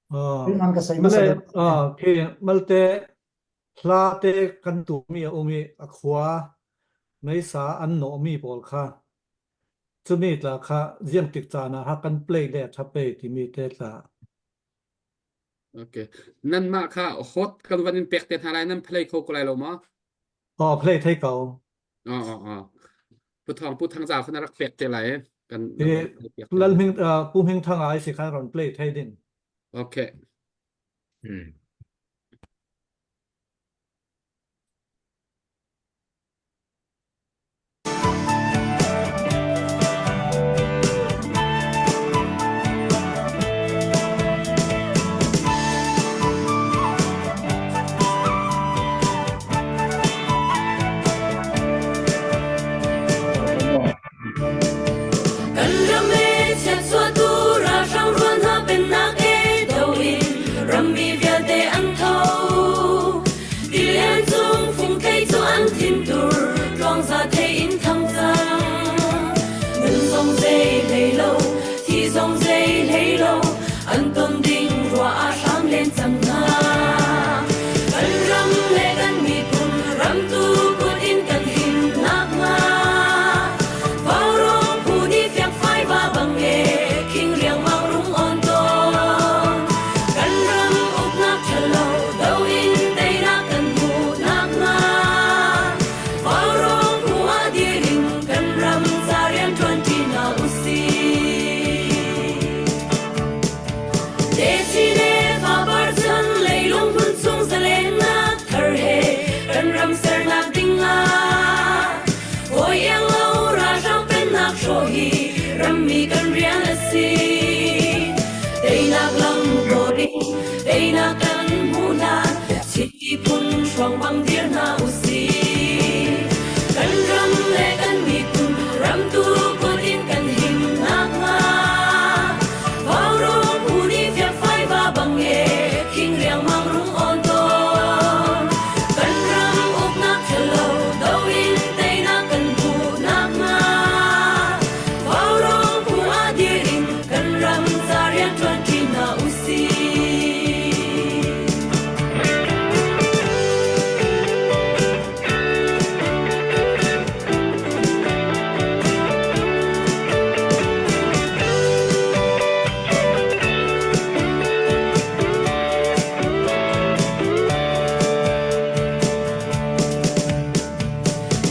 Rin ờ an ka sai ma mà sagat lệ khi mà tệ là tệ căn tụ mi umi khóa mấy xã ăn nổ mi bol kha chú mi là kha riêng tích cha na ha căn play lệ tháp bê thì mi tệ là ok nan ma kha hot kan vanin pekte thalai nan play kho kolai lo ma play thấy cầu ờ pu thang za khana rak pekte lai kan thì kan pekte lần mình bùm hình thang ai sẽ khai ron play thấy din ok Kan rame chat xóa tu ra sang ruan ha bên nạc e đầu in ram mi via te an thâu đi lên dung phung cây cho an thiên tur rong ra thế in thăng sang ngân dòng dây lấy lâu thì dòng dây lấy lâu an tôn đinh rua sang lên chẳng nga kan ram le kan mi pun ram tu kun in kan hin nak nga vào rong pu đi phiang phai và bằng nghề kinh riêng mang rung on ton kan ram uk nak chalo đâu in tây na kan pu nak nga vào rong pu a đi ring kan ram sa rian tuan ti na usi để chi để và bar chân lấy lung hun sung za lên nak thar he kan ram ser nak ding nga ôi yang lâu ra sang bên nak show hi ram mi kan rian asi tây nak lang go ding tây nak kan mu na chi pun shuang bang dir na usi kan ram le kan mi pun ram tu kun in kan him nak nga vào rong pu đi phiang phai và bằng nghề kinh riêng mang rung on ton kan ram uk nak chalo đâu in tây na kan pu nak nga vào rong pu a đi ring kan ram sa rian tuan ti na usi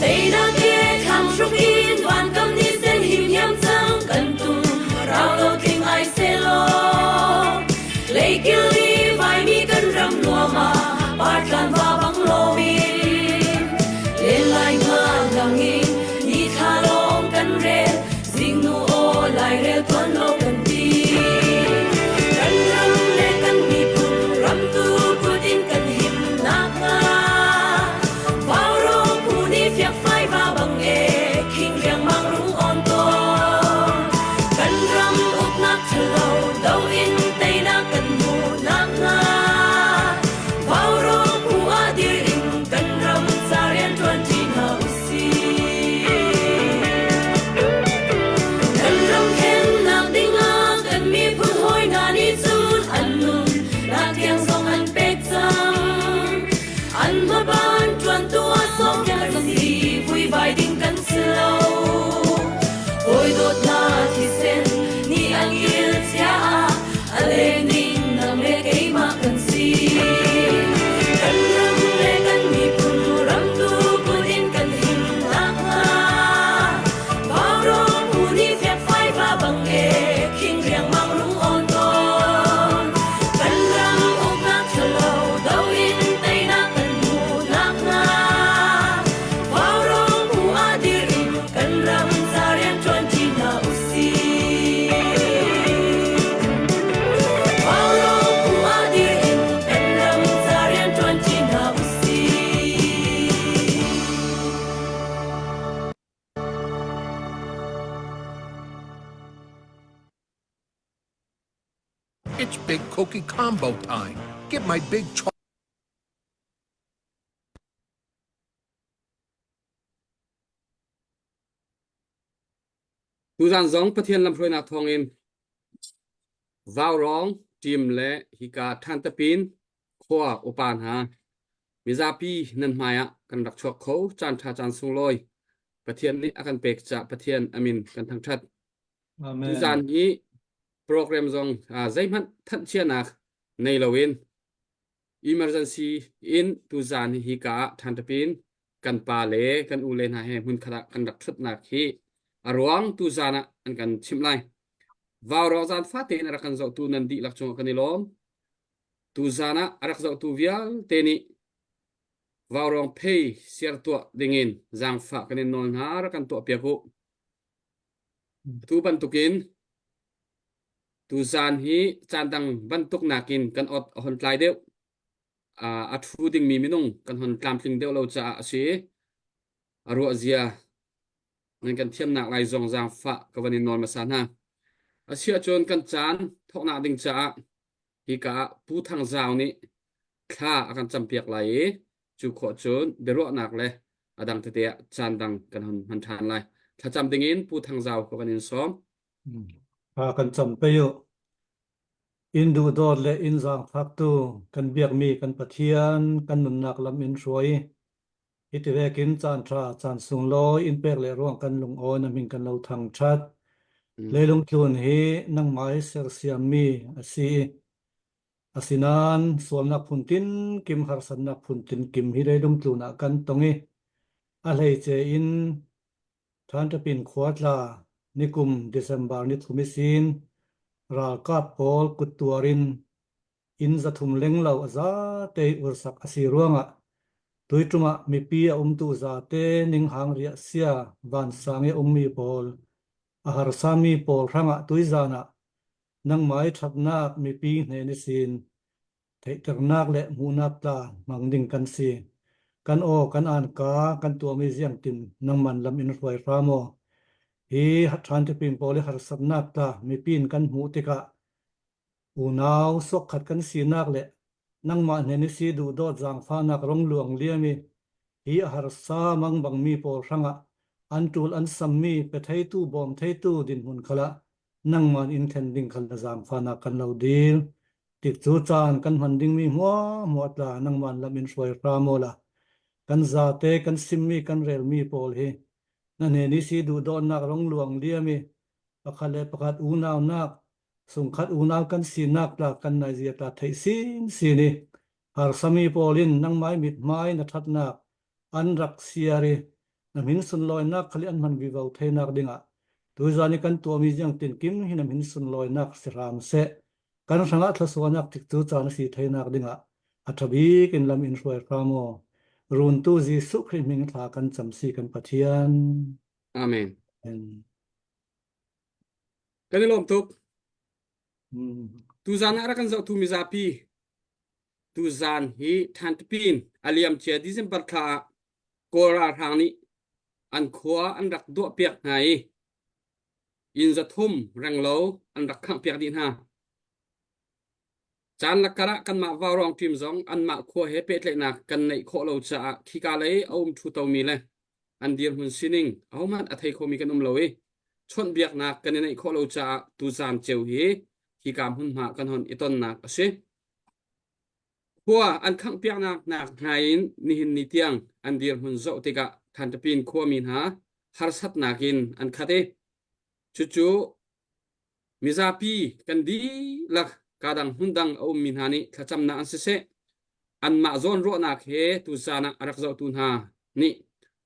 tây na kia tham sung in van kam ni sen him hiam chang kan tu rao lo king ai se lo lấy kili vai mi kan ram lo ma par kan va bang lo min lên lai nga lang in ni tha long kan re sing nu o lai re tuan lo kan ti kan ram le kan mi pun ram tu put in kan him nak nga vào rong pu đi phiang phai và bằng nghề kinh riêng mang rung on ton kan ram uk nak chalo đâu in tây na kan mu nak nga vào rong pu a đi ring kan ram sa rian tuan ti na usi kan ram khen nak ding a kan mi phun hoi na ni chun an nun na tiang song an pek chang an ma ban tuan tua song yang si vui vai ding kan slow oi dot na thi sen ni an il sia ale ning na me ke ma kan si kan ram le kan mi pun ram tu pun in kan him nak nga vào rong pu ni phiang phai và bằng nghề kinh riêng mang rung on ton kan ram uk nak chalo đâu in tây na kan mu nak nga vào rong pu a đi ring kan ram sa rian tuan ti na usi vào rong pu a đi ring kan ram sa rian tuan ti na usi It's Big Cookie Combo time. Get my big tu zan zong pathian lam phroi na thong in vào rong จิมและฮิกาทันตะปินขวาอุปานหามิซาปีนันมายะกันรักชวกเขาจานทาจานสุงลอยประเทศนี้อากันเปกจะประเทศอามินกันทั้งชัด อาเม tu น zan hi program zong zai man than chia nak nei lowin emergency in tu zan hi ka than tapin kan pa le kan u len ha he mun khara kan rak thut nak hi arwang tu zana an kan chimlai vào ro zan fa te na kan zo tu nan di lak chung kan ilom tu zana arak zo tu vial te ni vào rong pay siar tua dingin zang fa kan non har kan to pia ko tu ban tukin tu zan hi chan dang ban tuk nakin kan ot hon tlai deu a thu ding mi minung kan hon tlam tling deu lo cha ase aro zia nen kan thiam nak lai zong zang fa ka vanin non ma san ha asia chon kan chan thok na ding cha hi ka pu thang zaw ni kha akan champiak lai chu kho chon bero nak le adang te te chan dang kan hon han than lai tha cham ding in pu thang zaw ka vanin som พากันจำไปอยู่อินดูดอดและอินจางพักตูกันเบียกมีกันปะเทียนกันหนุนหนักลำอินช่วยอิติเวกินจานทราจานสุงลอยอินเป็กและร่วงกันลงโอนมิงกันเราทางชัดเลยลงทุนฮีนังไม้เสียเสียมีasinan sual nak puntin kim harsan nak puntin kim hi dai dum tluna kan tongi a hlei che in than ta pin khwatla nikum December ni thumisin ral kat pol kutuarin in zathum lenglo aza te ursak asiruanga tuituma mi pi a tu za te ning hang ria sia van sange mi pol ahar sami pol ranga tuizana nang mai thatnak mi pi hne ni sin thei ternak le munak ta mangding kan si kan o kan an ka kan tua mi ziang tin nang man lam in roi ramo hi hathan te pin poli har sabnak ta mi pin kan mu te ka unaw sok khat kan si nak le nang ma hne ni si du do jang fa nak rong luang liami hi har sa mang bang mi pol ranga an tul an sam mi pe thei tu bom thei tu din hun khala nang man in then ding khal da jang fa nak kan lo dil tik chu chan kan man ding mi mo tla nang man lam in roi ramo la kan za te kan sim mi kan rel mi pol hi na ne ni si du do nak rong luang liami pakhale pakhat unaw nak sung khat unaw kan si nak la kan na zia ta thei sin si ni har sami polin nang mai mit mai na that nak an rak siari na min sun loi nak khali an man vi vau thei nak dinga tu zani kan tua mi jang tin kim hi na min sun loi nak siram se kan ranga thla so nak tik chu chan si thei nak dinga athabi kin lam in roi ramo run tu jisu khri ming thla kan cham si kan pathian amen en kan ilom tuk mm. tu zan ara kan zo tu mi zapi tu zan hi than pin aliam che December kha kora thang ni an khwa an rak do piak ngai in za thum rang lo an rak khang piak din ha chan la kara kan ma wa rong tim zong an ma khwa he pe tle na kan nei kho lo cha khi ka le om thu to mi le an dir hun sining au man athai kho mi kan lo e chon biak na kan nei kho lo cha tu zan cheu hi khi kam hun ma kan hon iton na ase khwa an khang piak na ngai ni hin ni tiang an dir hun zo te ka than ta pin khwa min ha har sat na kin an khate chu chu mizapi kan di lak kadang hundang au min hani thacham na an se an ma zon ro na khe tu sana arak zo tun ha ni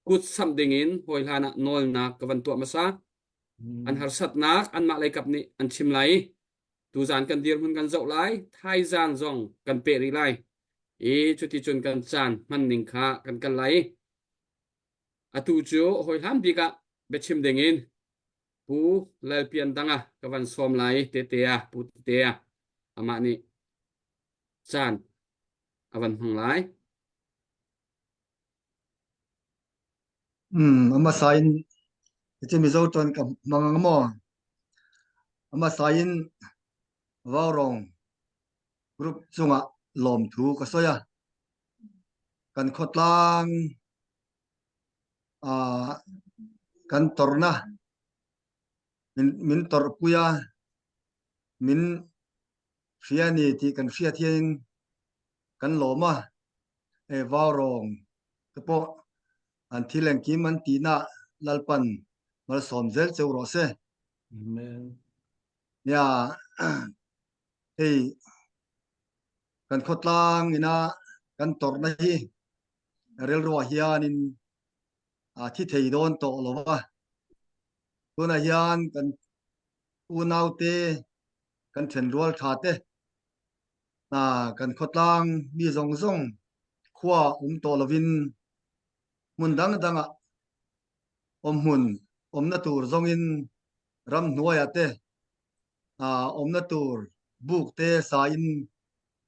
kut sam ding in hoi lana nol na kawan tu masa an har sat nak an ma lai kap ni an chim lai tu zan kan dir hun kan zo lai thai zan zong kan pe ri lai e chuti chun kan chan man ning kha kan lai atu chu hoi lam bi ka be chim ding in pu lal pian tanga kawan som lai te te a pu te a ama ni chan awan hang lai ama sain ite mi zo ton ka mangang mo ama sain warong group chunga lom thu ka soya kan khotlang a kan torna min tor puya min phía này thì cần phía thiên cần lỗ mà vào rong cái bộ anh thi lên kim anh tina lalpan mal som zel châu rồi se Amen. ya kan khotlang ina kan tor na hi rel ro hian in thi thei don to lo wa tuna hian kan unau te kan then rual tha te kan khotlang mi zong zong khwa to lovin mun dang danga mun na tur zong in ram nuaya te na tur buk te sa in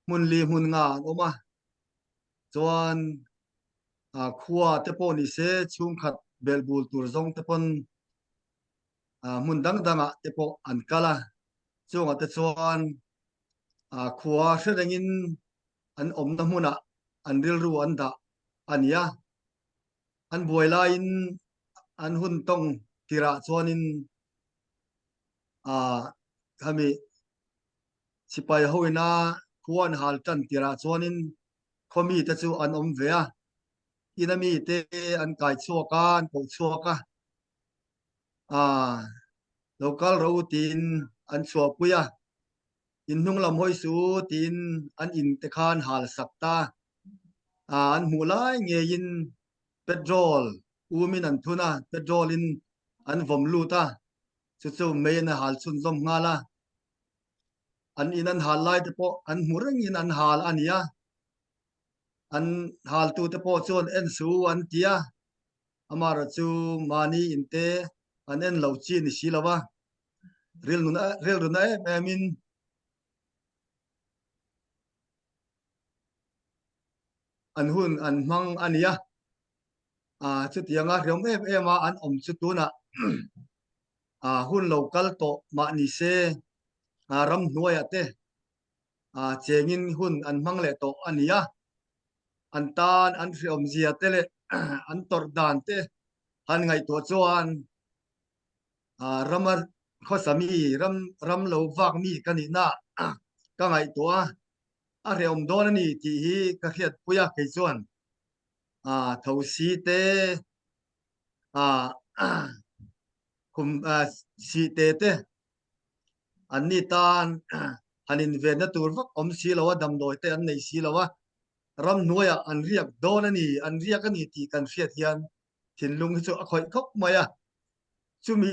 mun li mun nga oma chuan khua te pawh ni se chhung khat belbul tur zong te pon mun dang danga te pawh an kala chunga te chuan khua hredengin an na hmuna an ril ru an da ania an buai in an hun tong tira chuanin kami sipai hoina khuan hal tan tira chuanin khomi te chu an ve a inami te an kai chuaka an po chuaka local ro tin an chua puya in nung lam hoi su tin an in te khan hal sakta an mulai nge in petrol umin an thuna petrol in an vom luta chu me na hal chun zom ngala an in an hal lai te po an murang in an hal ania an hal tu te po chon en su an tia amara chu mani inte an en lo chi ni silawa rel runa min an hun an mang ania chu tianga riom ema an chu tuna hun local to ma ni se ram hnuaya te chengin hun an mang le to ania an tan an riom zia te le an tor dan te han ngai to chuan ramar khosami ram lo wak mi kani na ka ngai to a riom don ani ti hi ka khiat puya ke chuan thau si te kum si te an ni tan hanin ve na tur vak om si lawa dam doi te an nei si lawa ram nuaya an riak don ani an riak ani ti kan fiat hian thin lung chu a khoi khop maya chumi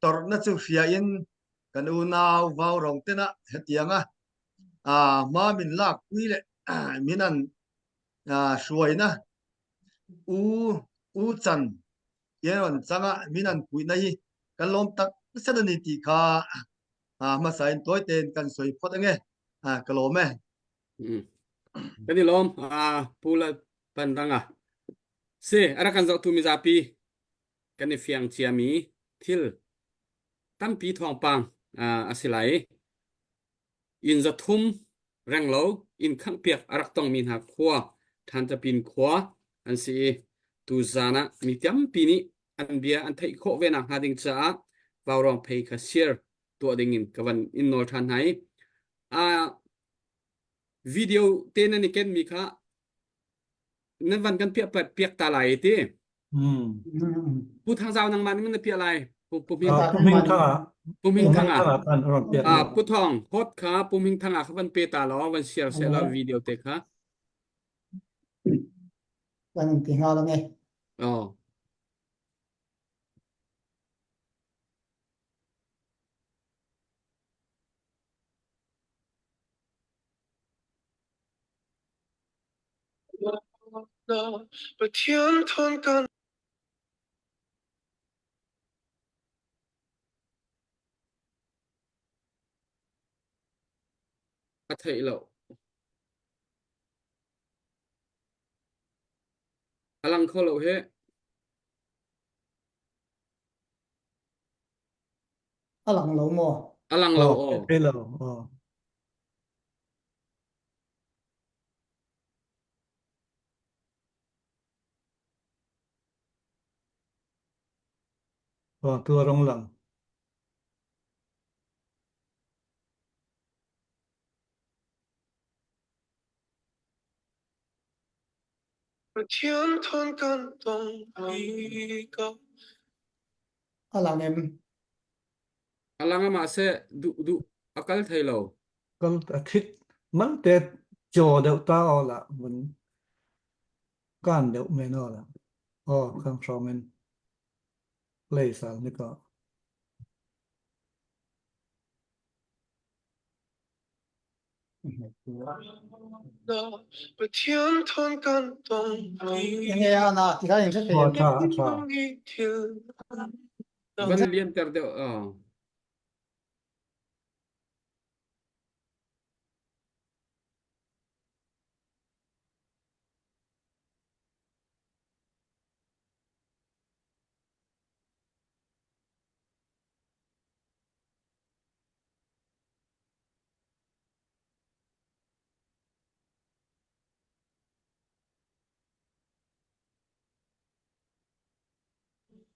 tor na chu fia in kan u naw vaw rong te na hetianga ma min lak pui le minan suai na u chan yeron changa minan pui na hi kan lom tak sanani ti kha ma sain toy ten kan soi phot ange kalome cái gì lom pula pandanga se ara kan zau tu mi zapi kan ni fiang chiami thil tam pi thong pang asilai in za thum rang lo in khang piak arak tong min ha khwa than ta pin khwa an si tu zana mi tiam pi ni an bia an thai kho ve na ha ding cha vào rong pay ka share to ding in kawan in nor than hai video tên anh ken mi kha nên văn kan piak pat piak ta lai ti pu thang zau nang man ngan piak lai pu min Puming thanga puming thang kan ron piak pu thong hot kha puming thang kha van pe ta lo van share se la video te khaวันที่ห้าแล้วไง oh 把天团干。a thei lo alang kho lo he ถ้าหลังหลงหมอ alang lo oh hello tua rong lang 把天堂感动一个。 alang em alanga ma se du akal thailo kal athit malte jo deuh ta ola mun kan deuh men ola khang shawmen play sal ni ka 把天堂感动一 yang ya na ti ka yang se Tua te tha 一天。 ban lian ter de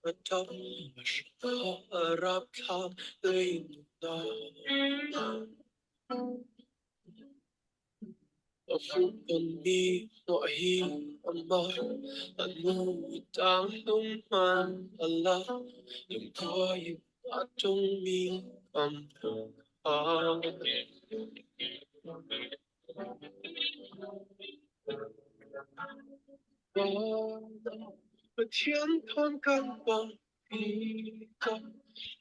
Mà trong có rap khắp lên đó. Ở phút còn đi nội hi amma anh ngu tăng lung man Allah đừng coi ở trong mi âm và thiên thôn căn bằng đi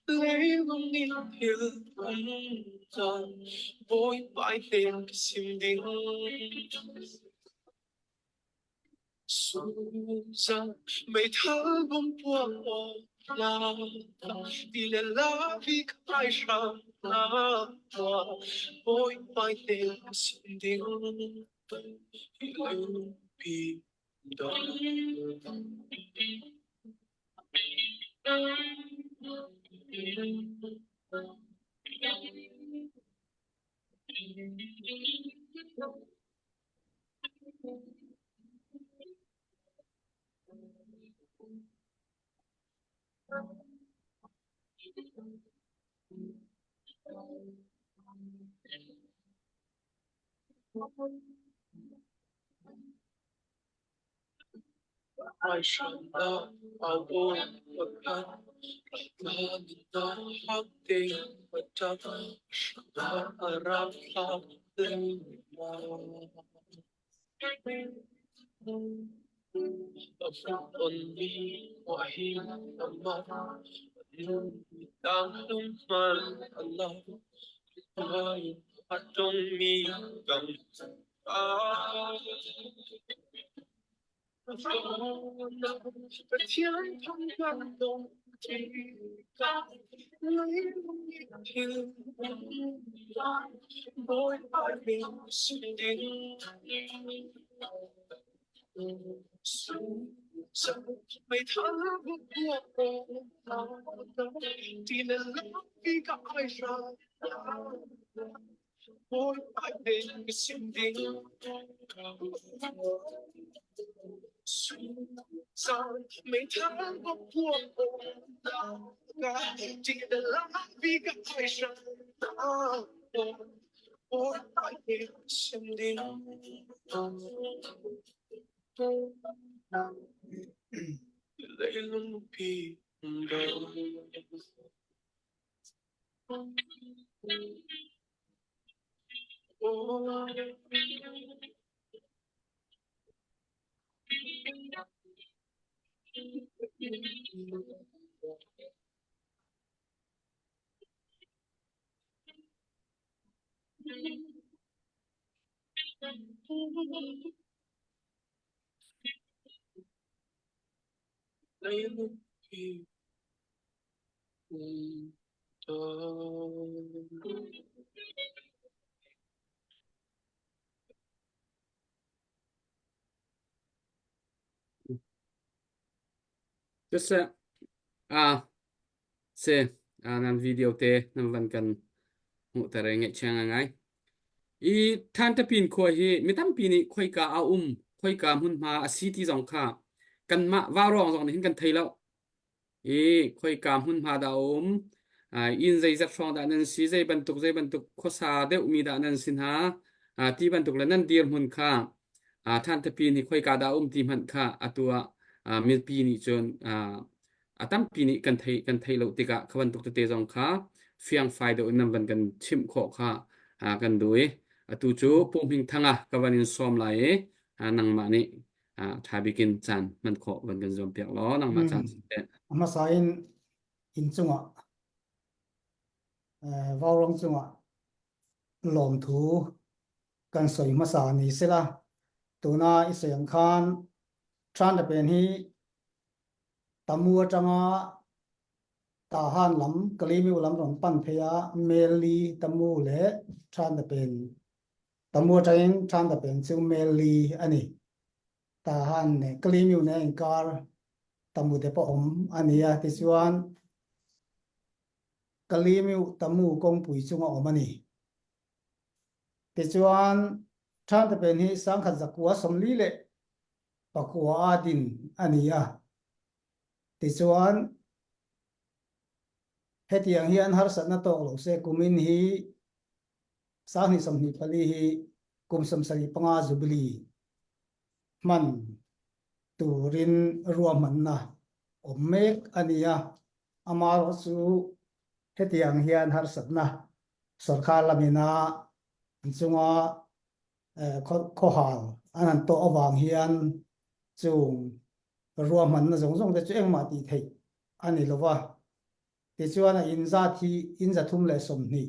lấy lòng yêu thương dần vội vãi tên xin đến Susan mấy tháng bông buông là đi lên lá vì ai sang là vội vãi tên xin đến yêu bị đó. I shall not, I won't forget. God not hati macam shall harap hati Afun ni wahid amat Tang man Allah Tuhan atong mi gam Thiên thông cảm động thì ta lấy thiên mỗi ai mình xin đến mấy tháng bước qua thì là lúc khi gặp ai ra mỗi ai mình xin đến mấy tháng bước qua chỉ là vì gặp ai ra mỗi ai mình xin đến lấy lòng bị đau lấy lòng bị đau just se nan video te nan van kan mu tare nge chang ngai I than ta pin khoi hi mi tam pin ni khoi ka a khoi ka hun ma a city jong kha kan ma wa rong jong ni hin kan thailo khoi ka hun ma da in zai zat rong da nan si zai ban tuk kho sa de mi da nan sin ha ti ban tuk la nan dir hun kha ท่านทปีนี่ค่อยกาดาทีมันค่ะตัวมีปีนี่จนตั้มปีนี่กันไทยเราติกะขวันตุกตะเตจงค่ะเฟียงไฟเดอนำวันกันชิมขอค่ะกันด้วยตัวจูปุ่มพิงทั้งกวันอินซอมไหลนังมานี่ทาบิกินจันมันขอวันกันจอมเปียกล้อนังมาจันเตะ มาสายอินจุงอ่ะวาวรองจุงอ่ะหลอมถูกันสวยมาสานี่สิละตัวน่าอิสยามคานทรานจะเป็นที่ตามัวจังอ่ะตาหันลำกลีมิวลำรอนปั้นเพยาเมลีตามูเละทรานจะเป็นตามัวจังทรานจะเป็นซึ่งเมลีอันนี้ตาหันเนี่ยกลีมิวเนี่ยการตามูเดปอมอันนี้ที่ส่วนกลีมิวตามูกงปุยจุงออกมานี่ที่ส่วนทรานจะเป็นที่สังขัดจักวัวสมลีเละปะกัวอาดินอันนี้ที่ส่วนเฮติยังเฮียนฮาร์สันนาโตโลเซกุมินฮีสานิสมนิพลีฮีกุมสมสริปังอาจุบลีมันตูรินรวมมันนะอมเมกอันนี้อามารสูเฮติยังเฮียนฮาร์สันนะสรคาลามินาจุงอาข้อหาอันนั้นโตอวางเฮียนจุงรวมมันนะจงแต่จุเองมาตีเทอันนี้หรอวะที่ชวนอินซาที่อินซาทุ่มเลยสมนี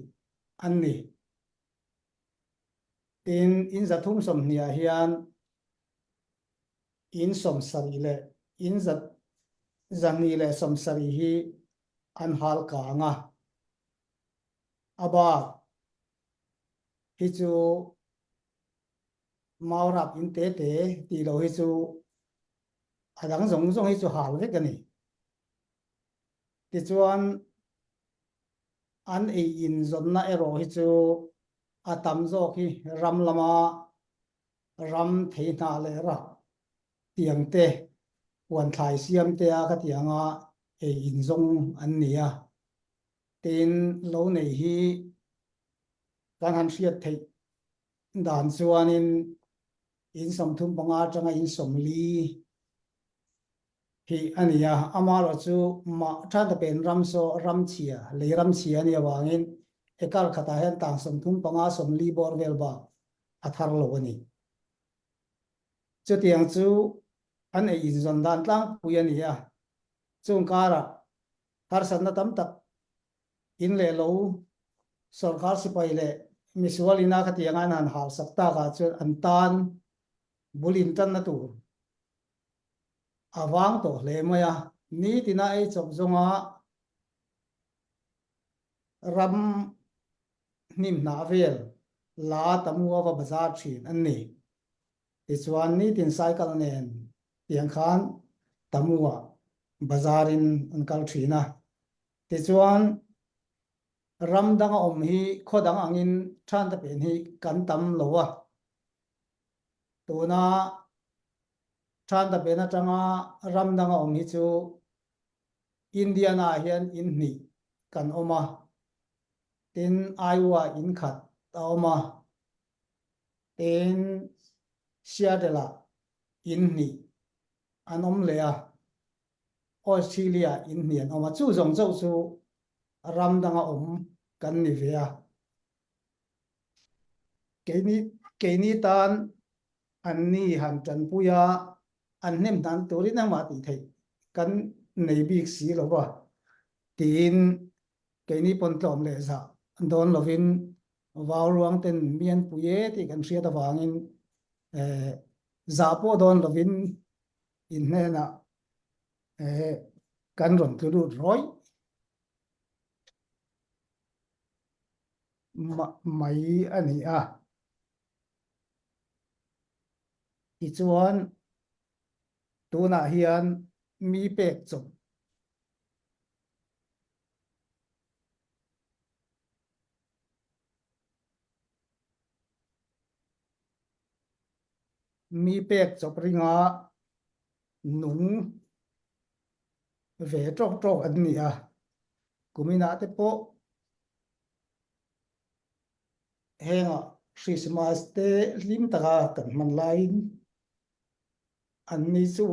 อันนี้อินซาทุ่มสมนีเฮียนอินสมสรีเลยอินซาจันนีเลยสมสรีฮีอันฮัลกางอาบาฮิจูมารับอินเตเตตีเราฮิจูอาดังสงฮิจูฮัลเวกันนี่ที่ชวนอันอินจนน่าเอโรฮิจูอาตัมโจกีรำละมารำเทนาเลระเตียงเตวันถ่ายเสียมเตะก็เตียงอินจงอันนี้เต็นโลในฮีการหันเสียเทด่านส่วนอินสมทุมปังอาจังอินสมลีที่อันนี้อามาเราจูมาท่านจะเป็นรำโซรำเชียเลยรำเชียเนี่ยวางินเอกาลขตาเห็นต่างสมทุมปังอาสมลีบอร์เวลบาอัธารโลนี่จุดยังจูอันนี้อินสันดานตั้งปุยนี่จุงการะฮาร์สันนัตัมตักอินเลโลสรคาสิไปเลมิสวาลินาขติยังงานหันสักตากาจุดอันตันบุลินตันนัตูอาวางตัวเลยมั้ยนี่ที่น่าไอ้จบจงรำนิมนาเวลลาตมัวว่าบาซาชีนอันนี้ที่ส่วนนี้ที่ไซคัลเนนเตียงขานตมัวบาซารินอันคัลชีนะที่ส่วนรำดังอมฮีข้อดังอังินท่านจะเป็นฮีกันตำโลวะตัวน่าท่านจะเป็นจังรำดังอมฮีจูอินเดียนาเฮียนอินนี่กันออกมาตินไอวาอินขัดออกมาตินเชียเดล่าอินนี่อันอมเลียออสเตรเลียอินเนียนออกมาจู่จงเจ้าจูรำดังอมกันนี่เวียเกนี้ตานอันนี้หันจันปุยาอันเนมตันตัวนี้นั่งมาตีไทยกันในบีกสีหรอวะตีนเกนี้ปนตอมเลยซะโดนลวินวาวรวงเต็นเมียนปุยที่กันเสียตะวางินซาโปโดนลวินอินเนน่ะกันรอนตุรุร้อยไม่อันนี้อีจวนตัวน่ะเฮียนมีเป็กจบมีเป็กจบริงาหนุ่งเวทจกอันนี้กูมีนาเตโปเฮงคริสต์มาสเตลิมตะกันมันไลน์ อันนี้สู้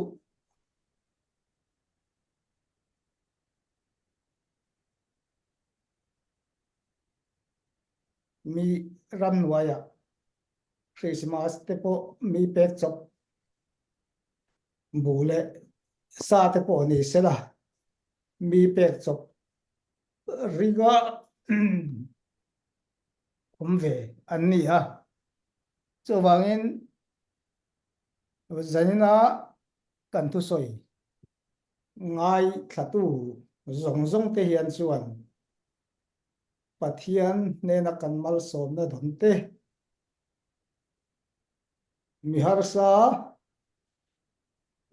มีรำหน่วยอะคริสต์มาสเตโปมีเป็กจบบูเลซาเตโปนี่เสละมีเป็กจบริกาผมเวอันนี้ฮะจะวางเงินจันนะกันทุสอยง่ายขัดตู้ส่งเทียนส่วนปัทยานเนนักกันมาลสมนะดนเตมีฮาร์ซา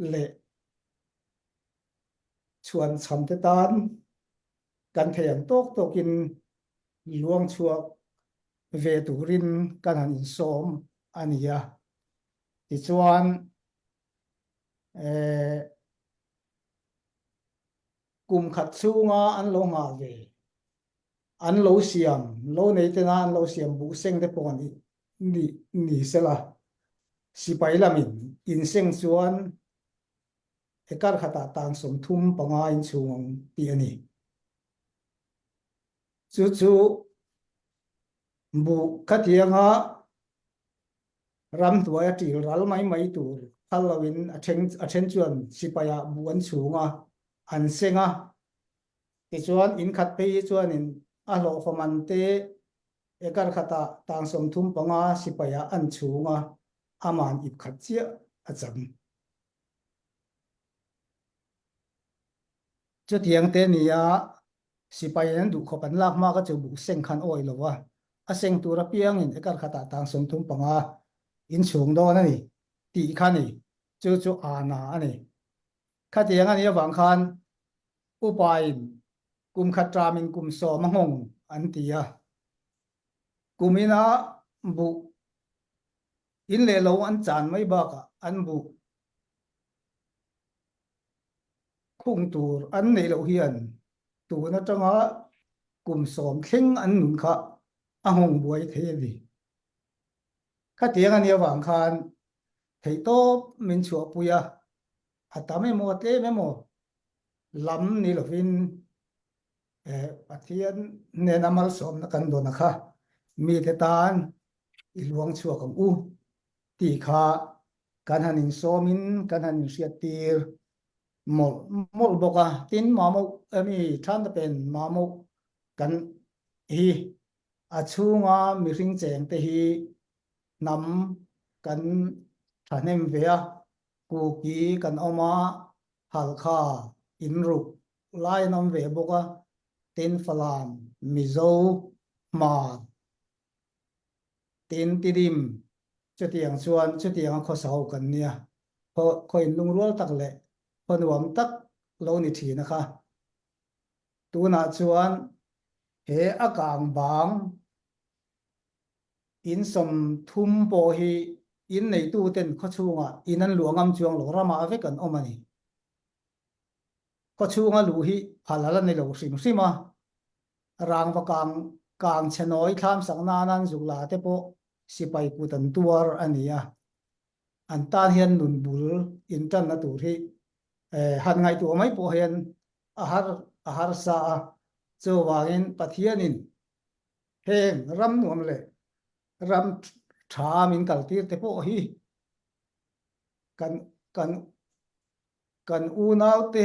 เละชวนสำเตตานกันเทียนโตกินลวงชัวเวตุรินกันหันสมอันนี้ที่ชวนกลุ่มขัดสู้งาอันโลงาเวอันโลเซียมโลในเตนาอันโลเซียมบุเซงเตปอนนี่เสละสิไปละมินอินเซงชวนเอกาขัดต่างสมทุมปังอินชวงปีนี้จู่บุขัดเทียงฮะรำตัวจีรัลไม่ตัวฮัลโลวินอเชนชวนสิไปบุอันสูงอันเซงที่ชวนอินขัดไปชวนอินอาโลฟมันเตเอกาขัดต่างสมทุมปังสิไปอันสูงอามันอิบขัดเจียอาจารย์จุดเทียงเตนี่สิไปนั้นดูขบันลากมากก็จะบุเซงขันโอยหรอวะอาเซงตัวระเปียงอินเอกาขัดต่างสมทุมปังอินสูงโดนนี่ตีขันนี่จู่อาณานี่ขัดเทียงอันนี้วังคันอุปายกลุ่มขัดตรามินกลุ่มโซมหงอันตีกลุ่มนี้นะบุอินเลโลอันจานไม่บักอันบุคุ้งตัวอันในโลเฮียนตัวนั้นจังกลุ่มโสมเข่งอันหนุนค่ะอหงบวยเทวีขัดเทียงอันนี้วังคันเทโตมินชัวปุยอัตไม่หมดเลยไม่หมดลำนี่หรอฟินปัทยานเนนามัลสมนักันโดนะคะมีแต่ตานอีหลวงชัวของตีขาการหันินโซมินการหันินเสียตีหมดบอกตินมามุมีท่านจะเป็นมามุกันฮีอาชูงามีริงเจงเตฮีนำกันท่านเอ็มเวียกูกีกันออกมาฮัลคาอินรุกไล่นำเวบอกตินฟลามมิโซมาตินติดิมจุดเตียงชวนจุดเตียงเขาเสากันเนี่ยพอคอยลุงรัวตักเลยพอหนวมตักโลนิทีนะคะตัวนาชวนเฮอากางบางอินสมทุมโปฮีอินในตู้เต็นเขาชูงอินนั้นหลวงอำจวงหลวงรามาเวกันออกมานี่ก็ชูงหลูฮีฮัลลันในหลวงสิมารางประกางชนอยข้ามสังนานันสุลาเตโปสิไปกูตันตัวอันนี้อันตาเฮียนนุนบุลอินตันนัตุที่หันไงตัวไม่พอเฮียนอาหารสาเจ้าวางินปัทยานินเฮงรำนวมเลยรำชามินกัลตีเตโปฮีกันอูนาวเต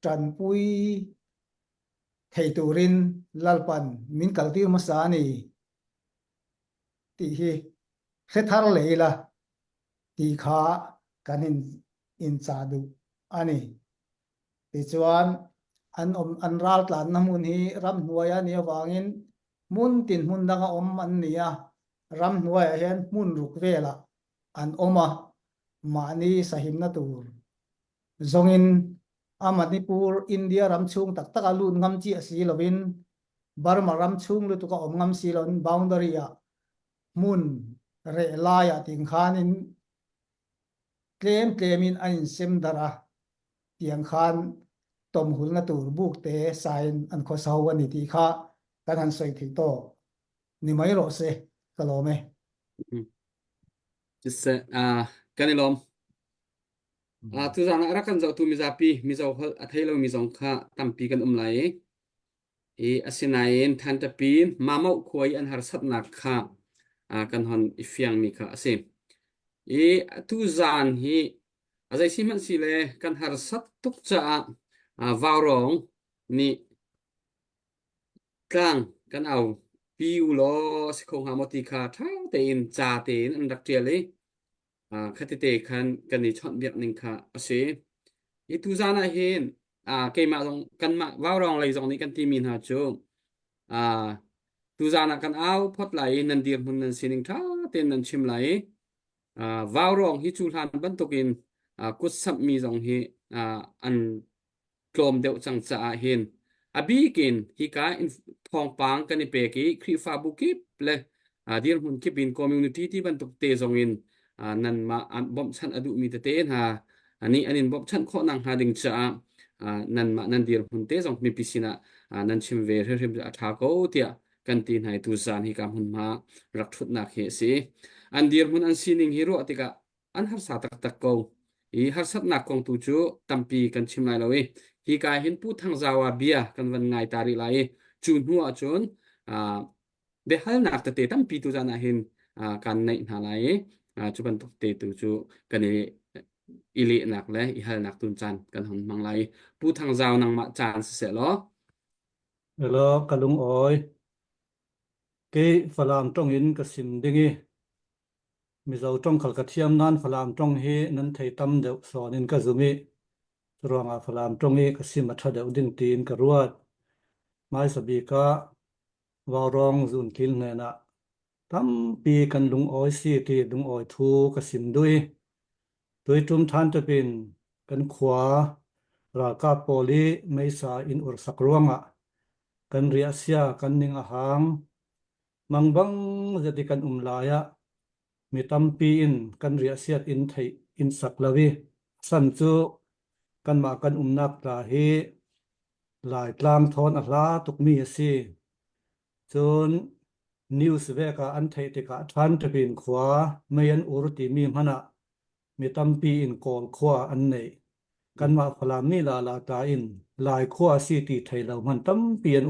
จันปุยเทตูรินลลปันมินกัลตีมาสานีตีฮีเซทาร์เลยละตีขากันอินซาดูอันนี้ติจวนอันรัลตันน้ำมุนฮีรำหน่วยอันนี้วางินมุนตินมุนดังอันนี้รำหน่วยเห็นมุนรุกเวละอันมานีสหิมนาตูร์จงอินมณิปุรอินเดียรำชุงตักอาลุนงำจีสีลวินบาร์มารำชุงลุตุกงำสีลวินบาวน์ดารีมุนเรลายติงขานินเคลมอินอันเซมดาระเตียงขานตมหุลนาตูร์บุกเตสายอันข้อสาววันนี้ที่ข้าการหันสวยถึงโตนี่ไม่รู้สิก็รู้ไหม just kan ni lom tu zana ara kan zau tu mi zapi mi zau hal athai lo mi zong kha tampi kan lai asinain than ta pin mamau khoi an har sat nak kha kan hon ifyang mi kha ase tu zan hi azai si man si le kan har sat tuk cha varong ni klang kan au piu lo si khong ha moti kha thau te in cha te in an dak tia le khati te khan kan ni chọn việc ning kha ase tu zana hin ke ma dong kan ma varong lai dong ni kan ti min ha chu tu zana kan au phot lai nan dir mun nan sining tha ten nan chim lai varong hi chu han ban tokin kut sap mi dong hi an klom deuh chang cha hin abikin hi ka in thong pang kan pe ki khri fa bu ki le dir mun ki bin community ti ban tok te zong in nan ma an bom chan adu mi te ten ha ani anin bom chan kho nang ha ding cha nan ma nan dir mun te zong mi pisina nan chim ve rim a tha ko tia kan tin hai tu zan hi ka mun ma rak thut na khe si an dir mun an sining hero atika an har sa tak tak ko har sat na kong tu chu tampi kan chim lai lawi hi ka hin pu thang zawa bia kan van ngai tari lai chun hu a chun be hal nak te tampi tu jana hin kan nei na lai chu ban tok te tu chu kan ili nak le I hal nak tun chan kan hong mang lai pu thang zaw nang ma chan se lo lo kalung oi ke falam tong in ka sim dingi mi zo tong khal ka thiam nan falam tong hi nan thei tam deuh son in ka zumi ronga falam tong hi ka sim atha deuh ding tin ka ruat mai sabi ka warong zun kil ne na tam pi kan lung oi si ti lung oi thu ka sim dui tum than te pin kan khwa ra ka poli mai sa in ur sak ruanga kan ria sia kan ning a hang mangbang zati kan laya mi tampi in kan ria siat in thei in sak lawi san chu kan ma kan nak ta hi lai tlang thon a hla tuk mi si chun news ve ka an thei te ka than te pin khwa mai an ur ti mi hmana mi tampi in kol khwa an nei kan ma phalam ni la ta in lai khwa si ti thei lo man tampi an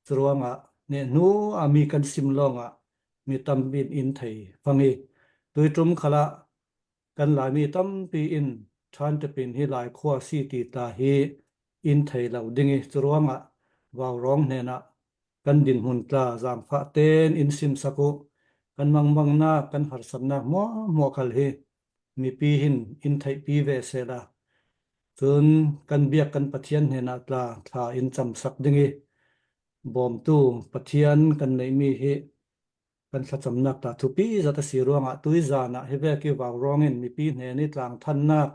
chuanga ne nu ami kan sim longa mi tambin in thei phangi tum khala kan lai mi tampi in than te pin hi lai khwa si ti ta hi in thei lo dingi chuanga waw rong ne na kan din hun tla jang pha ten in sim saku kan mang na kan har sam na mo khal hi mi pi hin in thei pi ve se la chun kan biak kan pathian ne na tla tha in cham sak dingi bom tu pathian kan nei mi hi kan sa cham nak ta thu pi zata si ruanga tui zana he ve ki waw rong in mi pi ne ni tlang than nak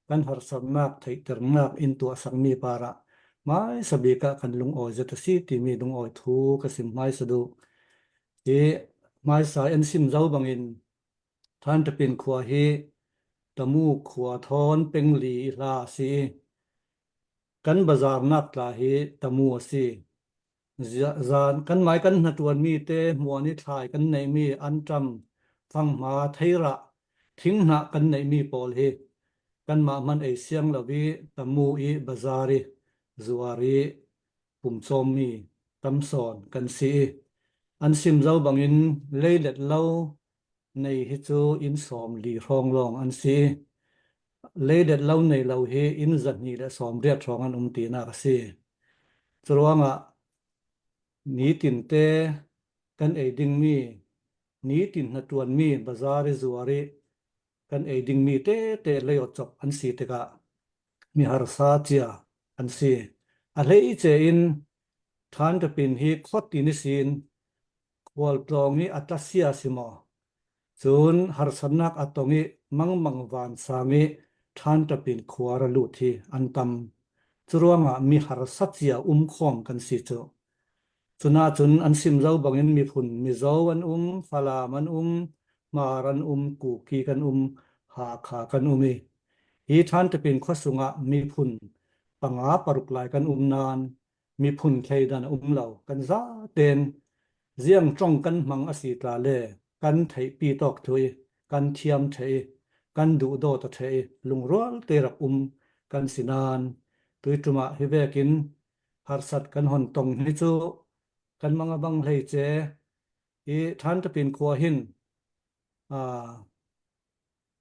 kan har sam nak thei ter nak in tu sang mi para mai sabi ka kan lung oi zata si ti mi lung oi thu ka sim mai sadu e mai sa en sim zau bangin than te pin khwa hi tamu khwa thon peng li la si kan bazar nak la hi tamu si zan kan mai kan na tuan mi te muani thai kan nei mi an tram phang ma theira thing na kan nei mi pol hi kan ma man ei siang lawi tamu I bazari zuari pumchom mi tamson kan si an sim zau bangin leilet lo nei hi chu in som li rong long an si leilet lo nei lo hi in zat ni le som riat rong an ti na ka si chuanga ni tin te kan ei ding mi ni tin na tuan mi bazari zuari kan ei ding mi te leo chop an si te ka mi har sa chia an si a lei che in than te pin hi khot ti ni sin kwal tlong ni atasia simo chun har sanak atongi mang van sangi than te pin khwara lu thi an tam churuanga mi har sa chia khom kan si chu chuna chun an sim zo bangin mi phun mi zo an falam an maran ku ki kan ha kha kan mi hi than te pin khosunga mi phun panga paruk lai kan nan mi phun thleidan lo kan za ten ziang trong kan mang asi tla le kan thei pi tok thui kan thiam thei กันดูโดตะเทลุงรัวเตรักกันสินานตุยตุมาฮิเวกินหารสัตกันหอนตรงฮิจูกันมังบังเลยเจอีท่านจะเป็นขัวหินอ่า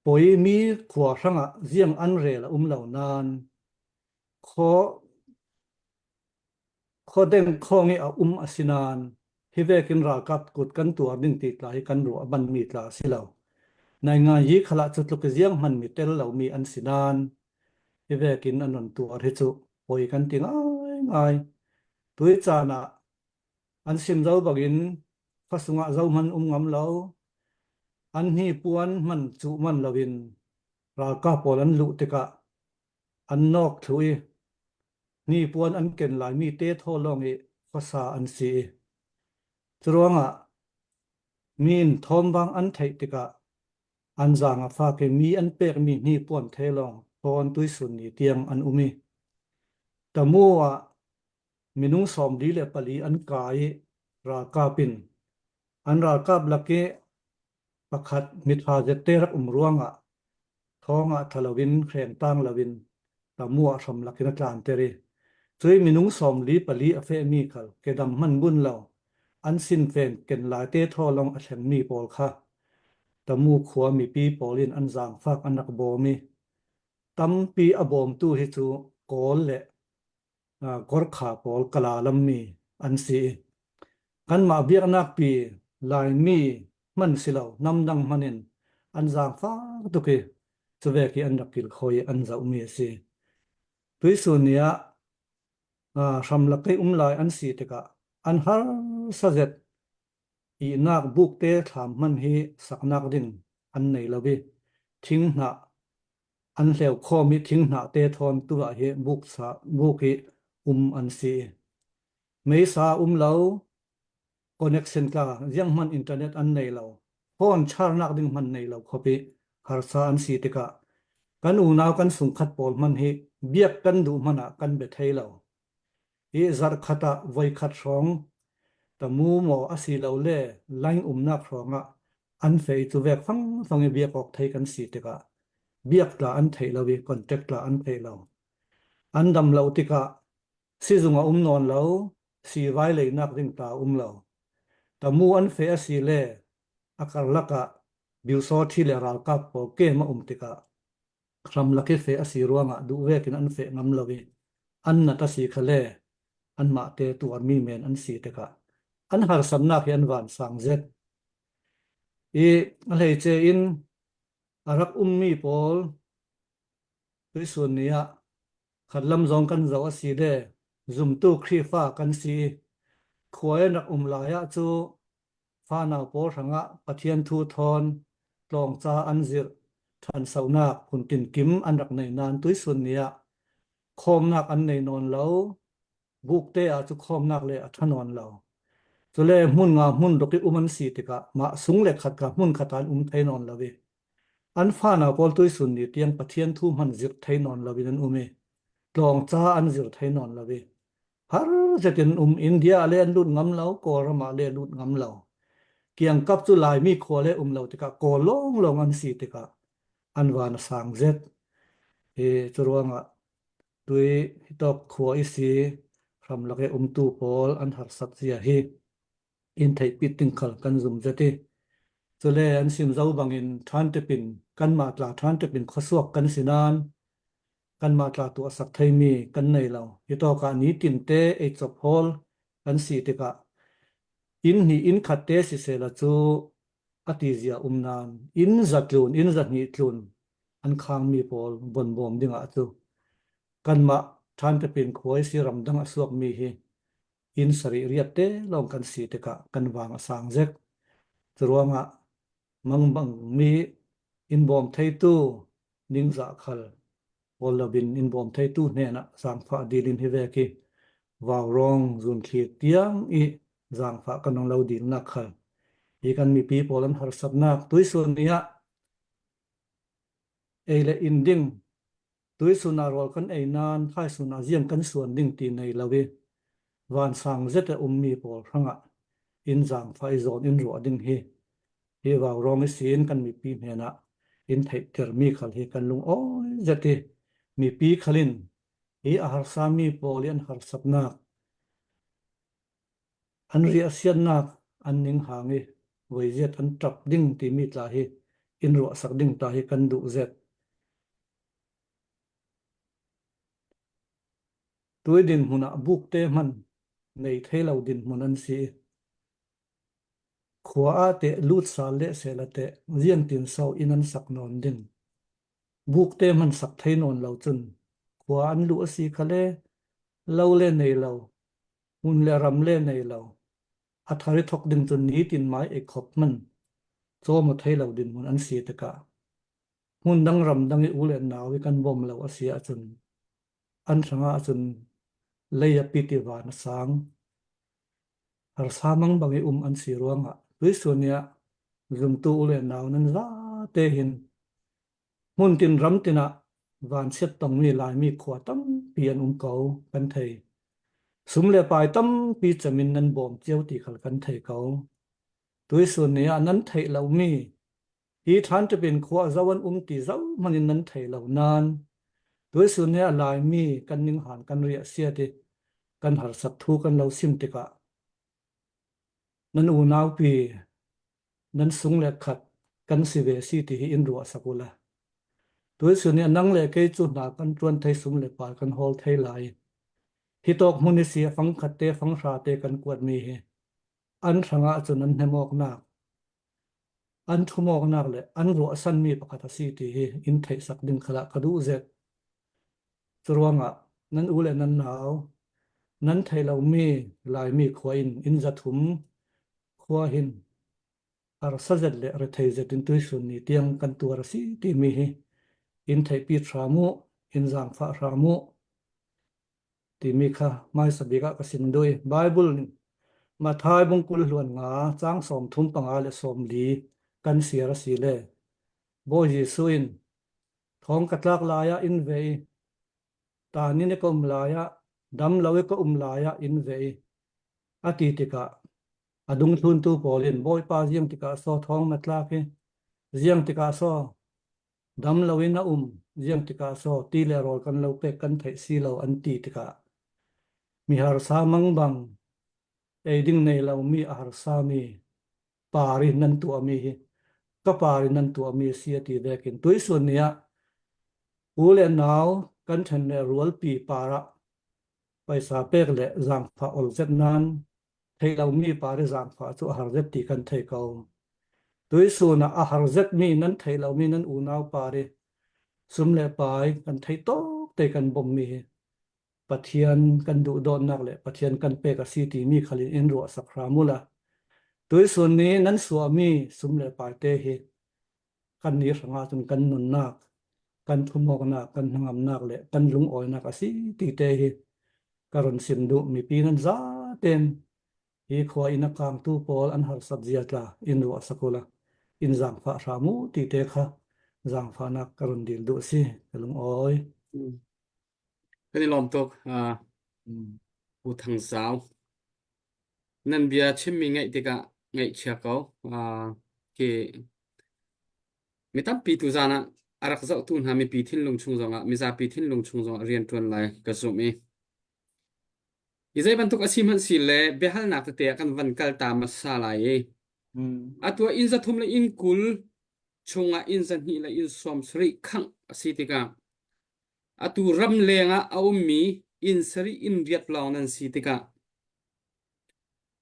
ปอยมีขัวสังะเจียงอันเรละเหล่านานขอเด้งข้องี้อาสินานฮิเวกินรากับกุดกันตัวดิ่งติดหลายกันรัวบันมีตลาสิเหล่าในงานยีขละจุดลุกเจียงมันมีเตลเหล่ามีอันสินานฮิเวกินอันนนตัวฮิจูปอยกันติงง่ายตุยจานะอันสิมเจ้าบักินฟัสงะเจ้ามันงำเหล่าอันนี้ปวนมันจุมันลวินรากับปอลันลุติกะอันนอกถุยนี่ปวนอันเก่นหลายมีเตะทอลองภาษาอันสีจรวงมีนทอมบางอันไทยติกะอันจางฟ้าเกมีอันเปกมีนี่ปวนเทลองปอนตุยสุนีเตียงอันอุมีแต่มัวมินุงสอมดีเลปลีอันกายรากาปินอันรากาบลักเกประคัดมิทาเจเตรักร่วงท้องทลวินแข่งตั้งลวินแต่มัวสมลักกินจานเตรีช่วยมินุงสอมลีปลีอเฟมีขลเกดำมันบุญเหล่าอันสินเฟนเก่นหลายเตทอลองอเชงมีปอลค่ะแต่มูขวมีปีปอลินอันจางฟากอันนักโบมีตั้มปีอบอมตู้ฮิจูโกลเละกอร์ขาปอลกลาลัมมีอันสีกันมาเบียกนักปีลายมีมันสิเหล่านำดังมันินอันจางฟากตุกีจะเวกีอันดักกิลคอยอันจะมีสีตุยสุนียสำลักให้ลายอันสีติกะอันฮาร์สัจจอีนักบุกเตะถามมันฮีสักนักดิ่งอันไหนละวิทิ้งหน้าอันเหลวข้อมิทิ้งหน้าเตะทอนตัวเฮบุกสะบุกฮีอันสีไม่สาเหลาคอนเนคชันกายังมันอินเทอร์เน็ตอันไหนเหลาพอนชาร์นักดิ่งมันไหนเหลาคอปีฮาร์ซาอันสีติกะกันนาวกันสุงขัดปอลมันฮีเบียกกันดูมันกันเบ็ดให้เหลาจาร์ขัดไว้ขัดสองแต่มูหมออาศิลเอาเล่ไล่นักสองอันเฟยตัวเวกฟังเบียกออกไทยกันสีติกะเบียกละอันไทยเราคอนแทคละอันไทยเราอันดำเราติกะสิจุงนอนเราสีไว้เลยนักดิ่งตาเราแต่มูอันเฟยอาศิเล่อาการลักะบิวซอที่เลราลกับโอเคมาติกะคำลักเฟยอาศิรวงดูเวกินอันเฟยงำเราอันนัตสีขะเล่อันมาเตตัวมีเมนอันสีติกะอันหาสำนักยันวันสังเจตอะไรเจอินอารักมีปอลด้วยส่วนนี้ขัดลำจองกันจะว่าสีเดจุมตู้ครีฟ้ากันสีขวายนักลายจูฟ้าหนาวปอสังะปะเทียนทูทอนลองจาอันจิรทันสาวนักคุณตินกิมอันรักในนานด้วยส่วนนี้คอมนักอันในนอนเราบุกเตะจุคอมนักเลยถนนเราจะเล่มุ่นงามุ่นดอกมันสีติกะมาสูงเล็กขัดกับมุ่นขัดอันไทยนอนละเวอันฟ้าหน้าปอลตุยสุนนี่เตียงปะเทียนทุ่มันจิรไทยนอนละเวนั้นลองจ้าอันจิรไทยนอนละเวฮาร์จะเป็นอินเดียเล่นลุดงำเหลากอร์มาเล่นลุดงำเหลาเกียงกับจุลายมีขวเล่เหลาติกะกอลองอันสีติกะอันวานสังเจ็ดจรวงตุยฮิตอกขวอีสีรำลักตูปอลอันหัดสักเสียฮีอินไทยปิดติงขลกันซุมเจติจะเล่นสิมเจ้าบางอินท่านจะเป็นกันมาตราท่านจะเป็นข้อสวกกันสินานกันมาตราตัวสักไทยมีกันในเราฮิตอการนี้ตินเตจบฮอลกันสีติกะอินขัดเตสิเซลจูอติเซียนานอินจัดลุนนี้ลุนอันค้างมีปอลบนบอมดิ่งจูกันมาท่านจะเป็นขวยสิรำดังสวกมีฮีอินสรีเรียเตลองกันสีติกะกันวางสังเจกจรวงมังมีอินบอมไทตู้นิงจักขลวอลลบินอินบอมไทตู้เนี่ยนะสังฟ้าดีลินฮิเวกีวาวรองจุนขีดเตียงสังฟ้ากันนองเราดินนักขลกันมีปีโพลันหาสับนักตุยส่วนนี้เลอินดิ้งตุยสุนารอลกันนานท้ายสุนาเจียงกันส่วนดิ้งตีในละเววันสังเจตมีปอลทั้งอินสังไฟโซนอินรัวดิ้งเฮวาวรองสีนกันมีปีเมนะ in thei ter mi khal hi kan lung oi zati mi pi khalin hi ahar sami polian har sapnak an ri asianak an ning hangi voizet an trap ding ti mi tla hi in ro sak ding ta hi kan du zet tuidin huna buk te man nei thelo din mun an si khua a te lut sal le se la te riang tin so in an sak non din buk te man sak thei non lo chun khua an lu si khale lo le nei lo mun le ram le nei lo a thari thok din chun ni tin mai e khop man cho ma thei lo din mun an si te ka mun dang ram dang i u le naw i kan bom lo a si a chun an sanga chun leia piti van sang har samang bangi an si ruanga tuisunia zum tu ule naw nan za te hin mun tin ram tina van set tong mi lai mi khwa tam pian ko kan thei sum le pai tam pi chamin nan bom cheu ti khal kan thei ko tuisunia nan thei lo mi hi than te bin khwa zawan ti zau manin nan thei lo nan tuisunia lai mi kan ning han kan ria sia ti kan har sak thu kan lo sim ti ka nan u naw pi nan sung le khat kan si ve si ti hi in ro sakula tuisunia nang le ke chu na kan tuan thei sum le pa kan hol thei lai hi tok muni sia phang khat te phang ra te kan kuat mi he an thanga chun an hnemok nak an thumok nak le an ro san mi pakhat si ti hi in thei sak ding khala kadu zet churuanga nan u le nan naw nan thei lo mi lai mi khwain in zathum khwa hin ar sajat le ar thei zetin tuisun ni tiang kan tur si ti mi hi in thei pi thramu in zang pha thramu ti mi kha mai sabika ka sin doi bible ma thai bungkul luan nga chang som thum panga le som li kan siara si le bo jesuin thong katlak laya in vei ta ni ne kom laya dam lawe ko laya in vei ati tika adung thun tu polin boy pa jiang tika so thong na tlak he jiang tika so dam lawina jiang tika so ti le rol kan lo pe kan thei si lo an ti tika mi har sa mang bang e ding nei lo mi har sa mi pari nan tu ami hi ka pari nan tu ami sia ti vekin tuisun nia ule naw kan then le rual pi para paisa pek le zang pha ol zet nan thei lo mi pari zang pha chu har zet ti kan thei ko tuisuna a har zet mi nan thei lo mi nan u naw pari sum le pai kan thei to te kan bom mi pathian kan du don nak le pathian kan pe ka si ti mi khalin in ro sakra mula tuisun ni nan suami sum le pai te hi kan ni ranga chun kan nun nak kan thumok nak kan hangam nak le kan lung oi nak asi ti te hi karon sim du mi pi nan za ten hi khwa ina kang tu pol an har sat ziat la in ro sakula in zang pha ramu ti te kha zang pha nak karon dil du si lung oi cái này lom tok u thằng giáo nan bia chim mi ngai tika ngai chia ko ke mi tam pi tu zana arak zau tun ha mi pi thin lung chung zonga mi za pi thin lung chung zonga rian tuan lai ka zo mi izai ban tok asim han si le behal nak te kan van kal ta masala e atwa in za thum le in kul chunga in zan hi la in som sri khang asitika atu ram lenga aumi in sari in riat law nan sitika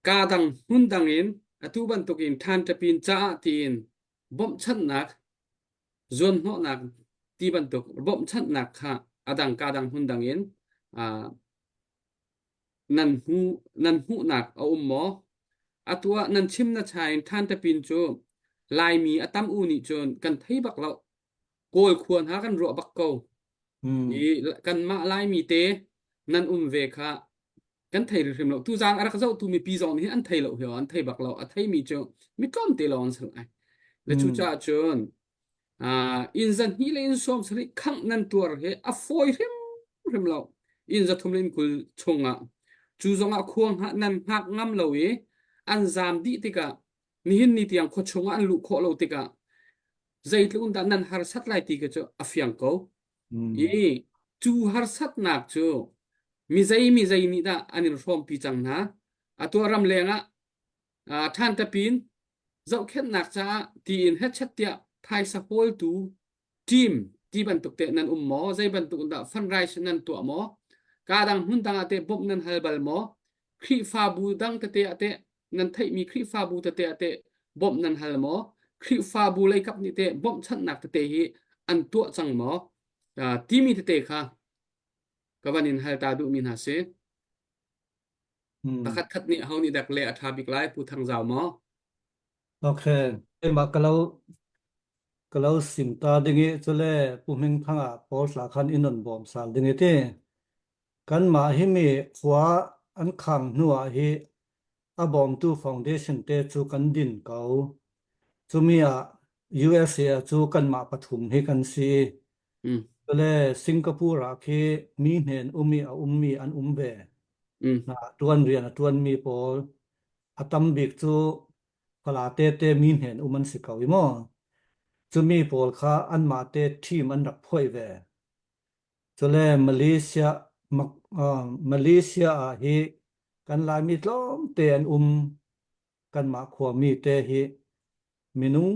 kadang hundangin atu ban tokin than tapin cha tin bom chat nak zon ho nak ti ban tok bom chat nak kha adang kadang hundangin nan hu nak mo atwa nan chim na chain than tapin chu lai mi atam u ni chon kan thei bak law kol khuan ha kan ro bak ko i kan ma lai mi te nan ve kha kan thei rim lo tu jang ara ka zau tu mi pi zong ni an thei lo hi an thei bak lo a thei mi chu mi tom te lo an sal ai le chu cha chon in zan hi le in som sri khang nan tur he a foi rim lo in za thum len kul chunga chu zonga khuang ha nan hak ngam lo e an zam di tika ni hin ni tiang kho chunga an lu kho lo tika zai tlun da nan har sat lai ti ka chu afyang ko i chu har sat nak chu mi zai ni da anil rom pi chang na atua ram lenga than ta pin zau khet nak cha ti in het chat tia thai sa pol tu team ti ban tuk te nan mo zai ban tuk da fundraise nan tu mo ka dang hun dang ate bob nan halbal mo khri fa bu dang te ate nan thai mi khri fa bu te ate bob nan hal mo khri fa bu lai kap ni te bob chat nak te hi an tu chang mo ti mi te kha kawanin hal ta du min ha se takhat khat ni hauni dak le athabik lai pu thang jaw mo ok em mà cái lâu sim ta đinh ấy cho lẽ phụ huynh thằng à bỏ xa khăn in ổn bom sal đinh ấy thế kan ma hi mi khwa an khang nuwa hi a bom tu foundation te chu kan din kau chu mi a USA chu kan ma pathum hi kan si cho lẽ Singapore a khi mi hnen umi an ve na tuan rian a tuan mi pol atam bik chu kala te mi hnen an si kau mo chu mi pol kha an ma te team an rak phoi ve cho lẽ Malaysia a hi kan lai mi tlom te an kan ma khwa mi te hi minung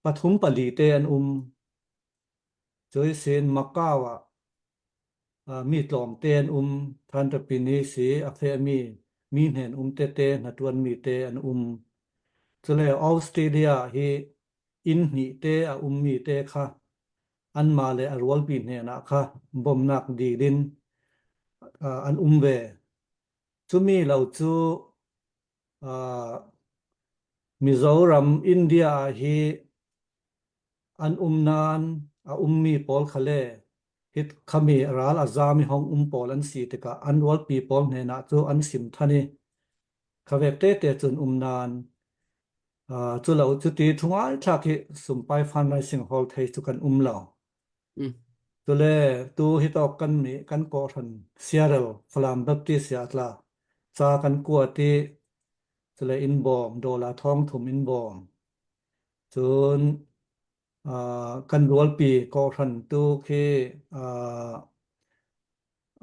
pathum pali te an choi sen Macau a mi tlom te an than ta pin hi si a phe mi hnen te na tuan mi te an cho lẽ Australia hi in ni te a mi te kha an ma le a rual pi hne na kha bom nak di din an ve chu mi lo chu Mizoram India hi an nan a mi pol khale hit khami ral azami hong pol an si te ka an rual pi pol hne na chu an sim thani khavek te chun nan chu lo chu ti thungai thak hi sumpai fundraising hall thei chu kan lo cho lẽ tu hi to kan ko than Seattle Flam Baptist ya tla cha kan ko ti cho lẽ in bom dollar thong thum in bom chun kan rual pi ko than tu khi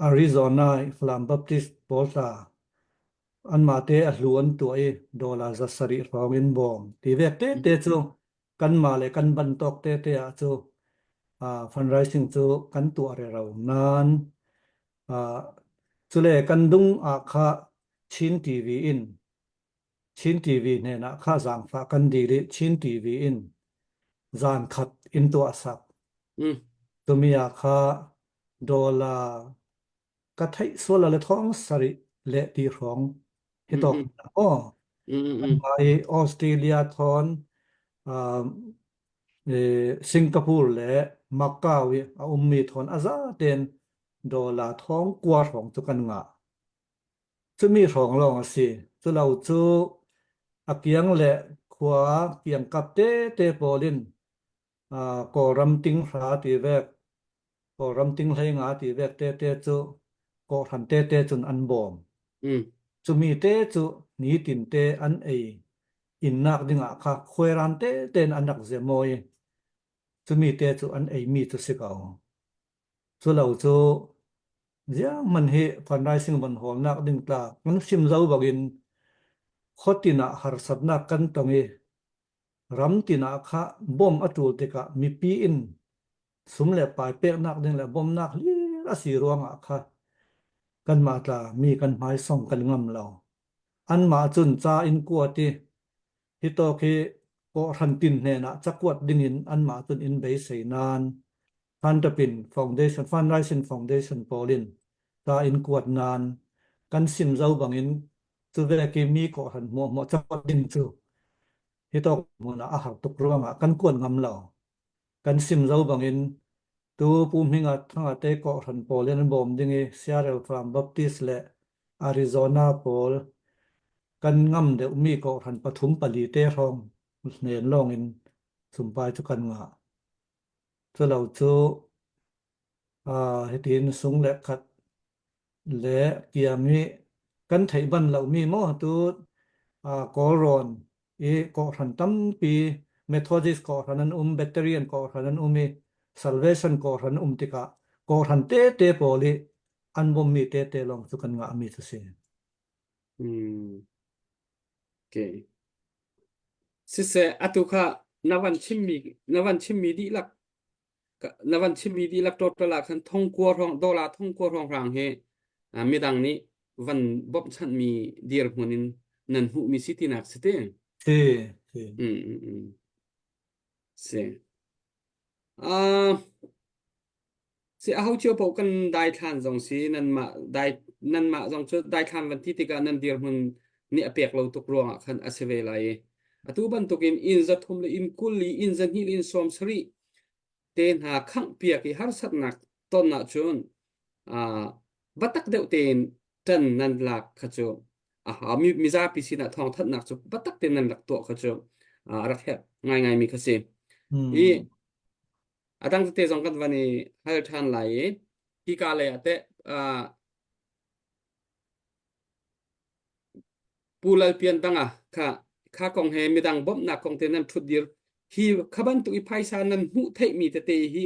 Arizona Flam Baptist bolsa an ma te a hluan tu ai dollar za sari rong in bom ti vek te chu kan ma le kan ban tok te a chu fundraising chu kan tu are rau nan chu le kan dung a kha chin TV in chin TV ne na kha zang fa kan di ri chin TV in zan khat in tu asak tu mi a kha dollar ka thai so la le thong sari le ti rong hi tok an mai Australia thon Singapore le Macau a mi thon aza ten dollar thong kwa rong chu kan nga chu mi rong long si chu lo chu a kiang le khwa kiang kap te polin ko ram ting ra ti vek ko ram ting hlei nga ti vek te chu ko than te chun an bom chu mi te chu ni tin te an ei in nak dinga kha khweran te ten an rak ze moi chu mi te chu an ei mi chu sikao chu lo chu zia man hi fundraising ban hol nak ding tla kan sim zo bagin khotina har satna kan tongi ram tina kha bom atul te ka mi pi in sum le pai pe nak ding le bom nak li a si ruanga kha kan ma tla mi kan mai song kan ngam lo an ma chun cha in ku ti hi to khi ko ran tin ne na chakwat ding in an ma chun in be sei nan han ta pin foundation fundraising foundation polin ta in kuat nan kan sim zo bangin chu ve ki mi ko ran mo chakwat ding chu hi to mo na a har tuk ruanga kan kuat ngam lo kan sim zo bangin tu pum hinga thanga te ko ran polin bom ding e Seattle Flam Baptist le Arizona pol kan ngam de mi ko ran pathum pali te rong nen long in sumpai chu kan nga chu lo chu hitin sung le khat le kiami kan thei ban lo mi mo tu ko ron e ko ran tam pi Methodist ko ranan Baptist ko ranan mi Salvation ko ran tika ko ran te poli an bom mi te long su kan nga mi su se Okay. Sise atuka nawan chimmi di lak nawan chimmi di lak tot la kan thong kwa rong dola thong kwa rong rang he midang ni van bob chan mi dir hunin nan hu mi city nak site si se si a hau chiu po kan dai than jong si nan ma jong chu dai than van ti tika nan dir hun ni apek lo tuk ruang khan aseve lai atu ban tukin in za thum le in kul li in za hil in som sri ten ha khang pia ki har sat nak ton na chun batak deuh ten tan nan lak kha chu mi za pi sin thong that nak chu batak ten nan lak to kha chu rak he ngai mi kha se i adang te jong kan vani hal than lai ki ka le ate pulal pian tanga kha kong he midang bom na kong te nan thut dir hi khaban tu i phaisa nan hu thei mi te hi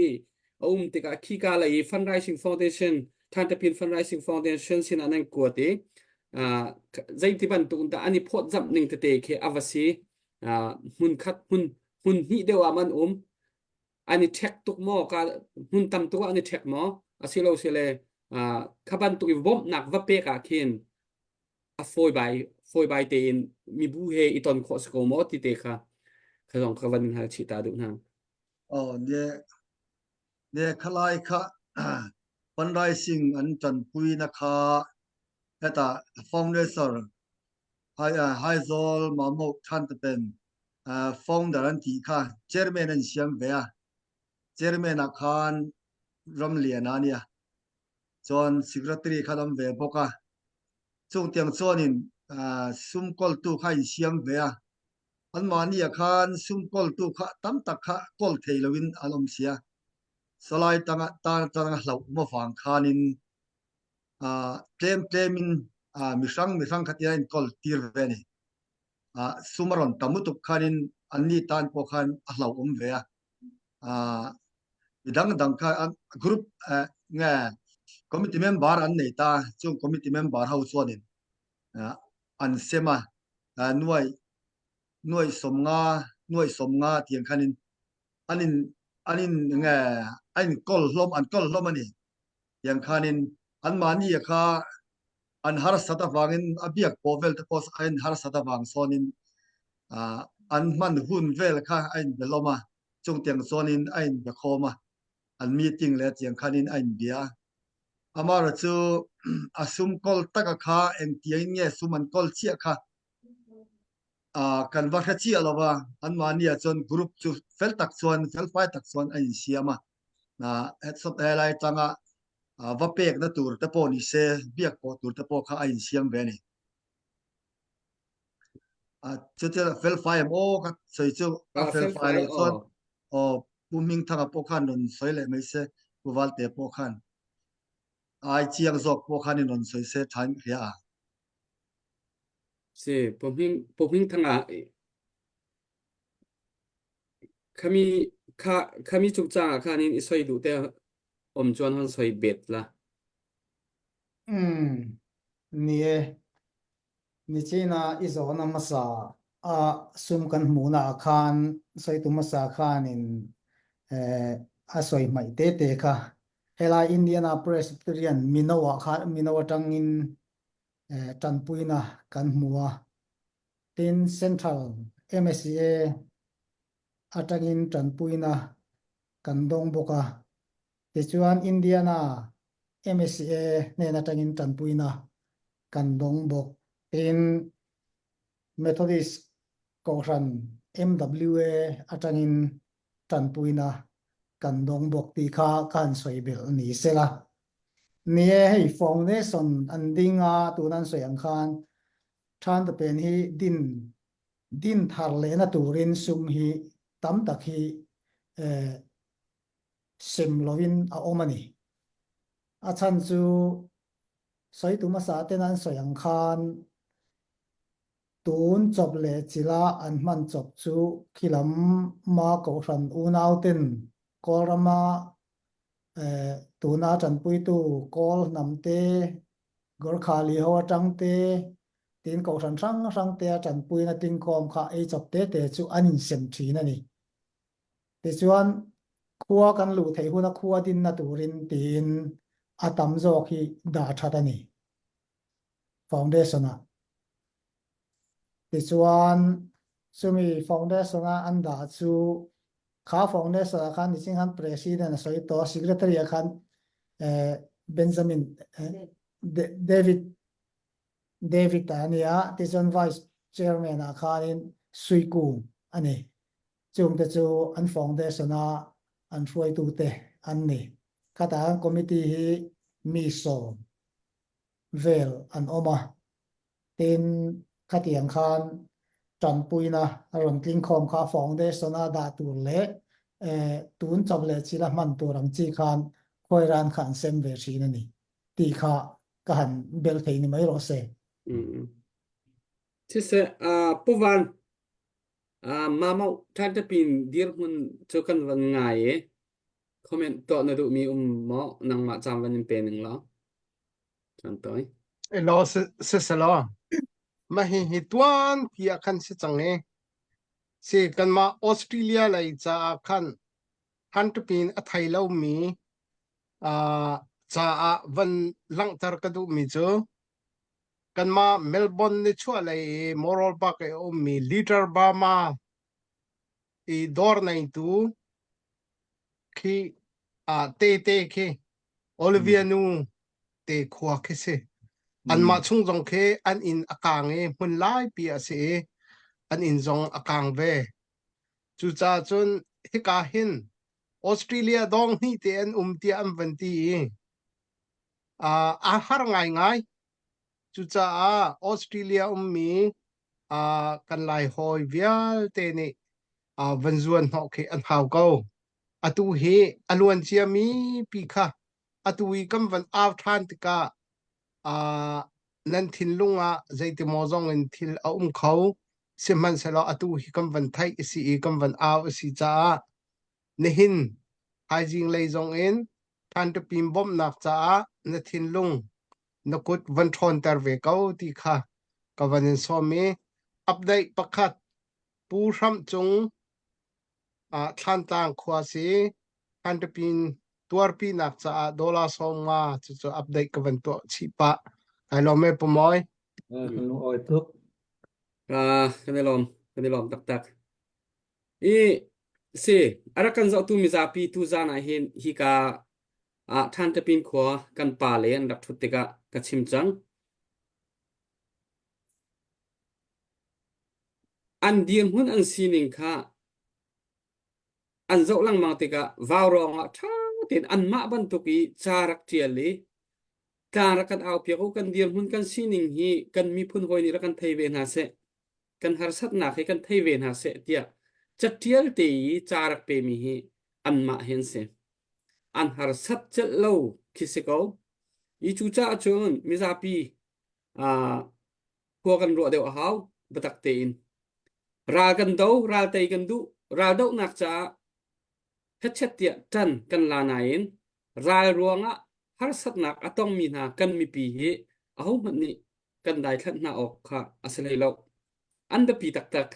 te ka ki ka lai fundraising foundation than te pin fundraising foundation sin anan ko te zai ti ban tu da ani phot jam ning te ke avasi hun khat hun hi dewa man ani check tuk mo ka hun tam tu ani check mo asilo sele khaban tu i bom nak va pe ka khin a foi bai te in mi bu he iton kho sko mo ti te kha khazong khawan ha chi ta du na ne khalai kha fundraising an chan pui na kha eta founder hai zol mamo than te pen founder an ti kha chairman an siam ve chairman a khan ram lian ania chon secretary khadam ve boka chung tiang chonin sum kol tu khai siam ve an mani a khan sum kol tu kha tam tak kha kol thei lovin alom sia salai tanga hlau mo fang khanin tlemin mi sang khatia in kol tir ve ni sumaron tamutuk khanin anni tan po khan hlau ve dang kha group nga committee member an nei ta chung committee member hau chuanin an sema nuai somnga tiang khanin anin nga ain kol hlom ani yang khanin an mani kha an har sata wangin abiak povel te pos ain har sata wang sonin an man hun vel kha ain beloma chung tiang sonin ain be khoma an meeting le tiang khanin ain bia amara chu asum kol taka kha eng tiang nge suman kol chia kha kan va kha chi alawa an mania chon group chu fel fai tak chuan ai siama et sop helai tanga va pek na tur te po ni se biak po tur te po kha ai siam ve ni chu te fel fai mo ka sei chu fel fai lo chon puming thanga po khan non soi le mai se wal te po khan ai chiang zok po khan ni non soi se than ria se poming thanga khami chuk cha khanin isoi du te chuan hon soi bet la nie ni china izona masa sum kan muna khan soi tu masa khan in asoi mai te kha hela Indiana Presbyterian minawa tangin tanpuina kan mua tin Central MSCA atangin tanpuina kan dong boka tichuan Indiana MSCA nena tangin tanpuina kan dong bok tin Methodist Koran MWA atangin tanpuina kan dong bok ti kha kan soibel ni sela nie hei foundation andinga tunan soyang khan than te pen hi din thar le na turin sum hi tam tak hi sim lovin a omani achan chu soi tu masa tenan soyang khan tun chop le chila an man chop chu khilam ma ko ran unau ten korama tuna chan pui tu kol nam te gorkha li ho tang te tin ko ran sang te chan pui na tin kom kha ei chop te chu anin sem thi na ni ti chuan khua kan lu thei hu na khua din na turin tin atam zo khi da that ani foundation a ti chuan sumi foundation a an da chu kha foundation a khan sing han president soi to secretary a khan Benjamin David ania ti chuan vice chairman a khanin sui kung ani chung te chu an foundation a an ruai tu te an ni kata committee hi mi so vel an oma tin khatiang khan chan puina ron tling khom kha foundation a da tu le tun chop le chila man tu rang chi khan khoi ran khan sem ve thi na ni ti kha ka han bel thei ni mai ro se Thế sẽ Povan mà mau than ta pin dir hun cho kan van ngai e comment to na du mi mo nang ma cham van pe ning lo chan toi lo se lo ma hi tuan pia khan se change se kan ma Australia lai cha khan han tu pin a thai lo mi cha a van lang tar ka du mi chu kan ma Melbourne ni chu lai moral ba ke o mi leader ba ma I dor nai tu khi te khi Olivia nu te khwa ke se an ma chung jong khe an in akang e mun lai pi a se an in jong akang ve chu cha chun hi ka hin Australia dong ni te an ti am van ti a har ngai chu cha Australia mi kan lai hoi vial te ni van zuan ho ke an hau ko atu he alwan chia mi pi kha atu wi kam van av than tika nan thin lunga zaiti mo zong in thil a khau siman selo atu hi kam van thai si kam van aw si cha nehin haijing lei zong in than to pim bom nak cha na thin lung na kut van thon tar ve kau ti kha ka van in so me update pakhat pu ram chung than tang khwa si than to pin tuar pi nak cha dola song ma chu update ka van to chi pa ai lo me pomoy kan lu oi tuk kan lom tak I se arakan zo tu mi za pi tu za na hin hi ka than ta pin khwa kan pa le an dak thut te ka chim chang an diem hun an sining kha an zo lang mang te ka vaw rong tha ten an ma ban tu ki charak tiali karakan aw pia ko kan diem hun kan sining hi kan mi phun hoi ni ra kan thei ve na se kan har sat na khi kan thei ve na se tia chatial te charak pe mi hi an ma hen se an har sat chal lo kisiko I chu cha chun mi za pi ko kan ro deu haw batak te in ra kan do ra te kan du ra do nak cha het chet tia tan kan la na in ra ruanga har sat nak atong mi na kan mi pi hi ahu man ni kan dai thlat na ok kha asalei lo an da pi tak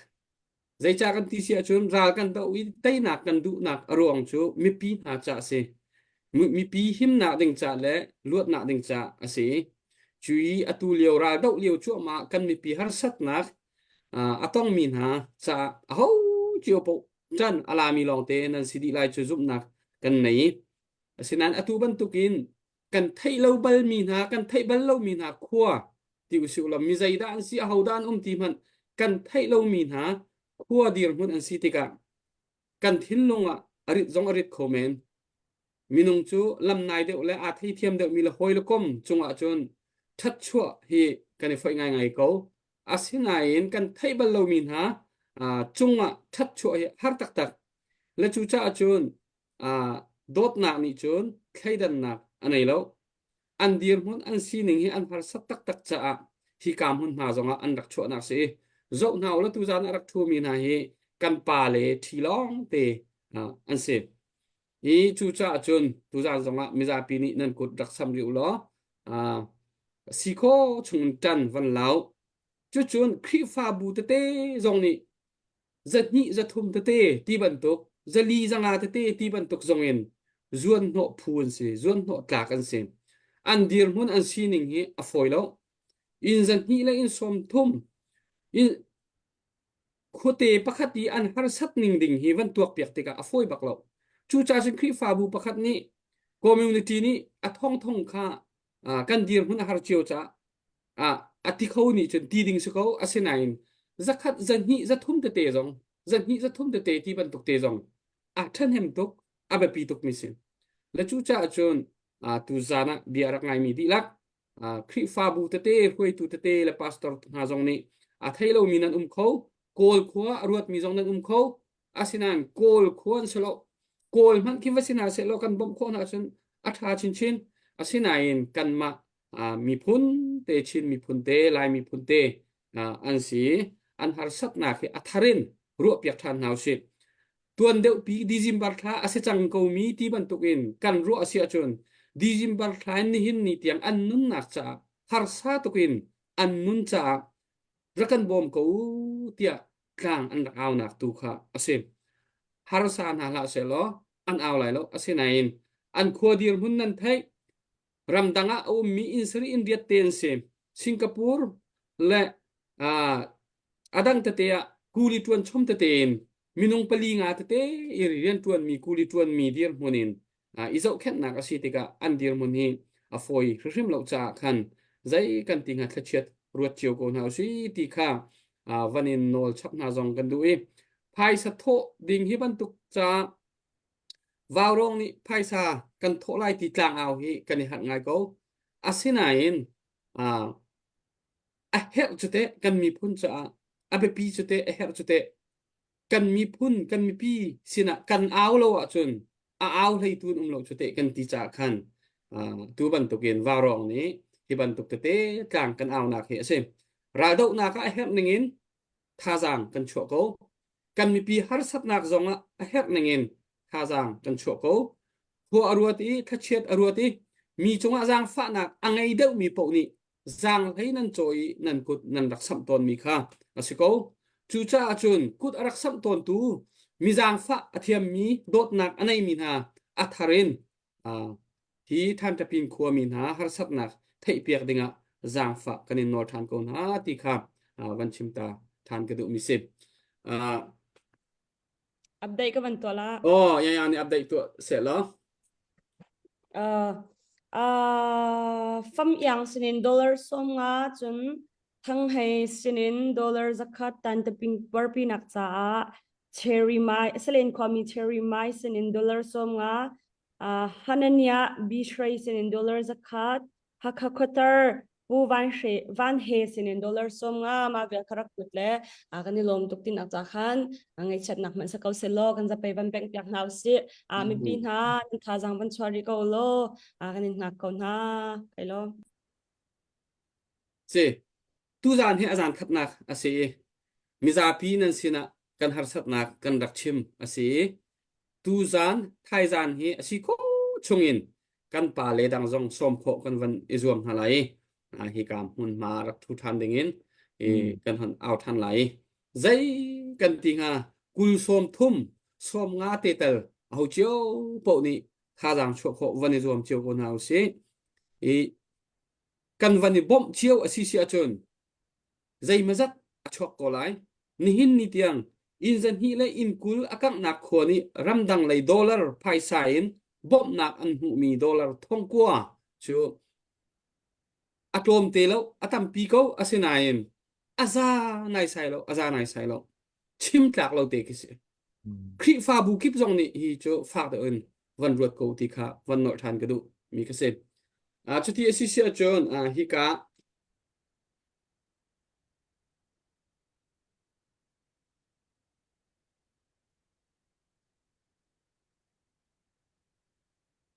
zai cha kan ti sia chun ra kan do wi tai nak kan du nak arong chu mi pi na cha se mi pi him na ding cha le luat na ding cha ase chui atu liu ra do liu chu ma kan mi pi har sat nak atong min ha cha ho chiu po chan ala mi long te nan sidi lai chu zum nak kan nei asinan atu ban tukin kan thei lo bal min ha kan thei bal lo min ha khwa ti u su lam mi zai dan si haudan ti man kan thei lo min ha khwa dir mun an si tika kan thin longa arit zong arit khomen minung chu lam nai de le a thei thiam de mi la hoi lo kom chunga chun that chua hi kan foi ngai ko asinai in kan thei bal lo min ha chunga that chua hi har tak le chu cha chun dot na ni chun khaidan na anei lo an dir mun an si ning hi an har sat tak cha hi kam hun ma zonga an rak chua na se zo nào là tu gian arak thu mi na hi kan pa le thi long te an se hi chu cha chun tu gian zonga mi za pi ni nan kut rak sam riu lo si kho chung tan van lao chu chun khri fa bu te zong ni giật nhị giật thum tê ti bận tục giật ly ra ngà tê ti bận tục dòng in zuan nọ phun se zuan nọ tlak an se an dir mun an sining hi a foi lo in giật nhị la in som thum in khote pakhati an har sat ning ding hi van tuak piak tika a foi bak lo chu cha sin khri fa bu pakhat ni community ni a thong thong kha kan dir mun har chiu cha ati khâu ni chen ti ding su ko asenain zakhat zanhi zathum te zong zanhi zathum te ti ban tuk te zong than hem tuk aba pi tuk misin la chu cha chon tu zana biarak ngai mi di lak khri fa bu te hoi tu te la pastor ha zong ni thailo minan kho kol khwa ruat mi zong nan kho asinan kol khwan selo kol man ki vasina selo kan bom kho na chen atha chin chin asinain kan ma mi phun te chin mi phun te lai mi phun te an si an har sat na khi atharin ru piak than naw si tuan deuh pi December tha ase chang ko mi ti ban tukin kan ru asia chun December tha ni hin ni tiang an nun nak cha har sa tukin an nun cha rakan bom ko tia klang an aw nak tu kha ase har sa na la se lo an aw lai lo ase nain an khodir hun nan thai ramdanga o mi insri india ten se Singapore le adang tatea kuli tuan chom tateen minung pali nga tate irian tuan mi kuli tuan mi dir monin izau khet nak asitika an dir moni a foi hrim lo cha khan zai kan tinga thachet ruat chiu ko na si ti kha vanin nol chap na zong kan du e phai sa tho ding hi ban tuk cha warong ni phai sa kan tho lai ti tlang aw hi kan ni hat ngai ko asinain her chute kan mi phun cha abe pi chute her chute kan mi phun kan mi pi sina kan aw lo chun aw lei tun lo chute kan ti cha khan tu ban tukin warong ni hi ban tuk te tlang kan aw na khe se ra do na ka her ningin tha jang kan chu ko kan mi pi har sat nak zonga her ningin tha jang kan chu ko ho aruati thachet aruati mi chunga jang fa nak angai deuh mi po ni zang thấy nan choi nan kut nan rak sam ton mi kha asiko chu cha chun kut arak sam ton tu mi zang fa athiam mi dot nak anai min ha atharin hi than ta pin khua min ha har sap nak thei piak dinga zang fa kanin nor than kon ha ti kha van chim ta than ka du mi sip update ka ban to la ya ni update to se lo fam yang sinin dollar som nga chun thang hai sinin dollar zakat tan ta ping par pi nak cha cherry mai selen khomi cherry mai sinin dollar som nga hananya bishrai sinin dollar zakat hakha khotar pu van he sinin dollar som nga ma vel kharak putle agani lom tuktin acha khan angai chat nak man sakau selo kan za pe van peng piak naw si mi pi na tha jang ban chwari ko lo agani nak ko na kai lo se tu zan he azan khat nak ase mi za pi nan sina kan har sat nak kan rak chim ase tu zan thai zan he asi ko chungin kan pa le dang zong som kho kan van izuam halai hi kam hun ma rak thu than dingin kan han out than lai zai kan tinga kul som thum som nga te tel ho chiu po ni kha jang chu kho van izuam chiu ko naw se kan van bom chiu asi si achun zai mazat achok ko lai ni hin ni tiang in zan hi le in kul akak nak khoni ramdang lei dollar phai sain bom nak an hu mi dollar thong kwa chu atom te lo atam pi ko asinain aza nai sai lo chim tlak lo te kisi khri fa bu kip zong ni hi chu fa de un van ruat ko ti kha van nor than ka du mi ka se chuti asi sia chon hi ka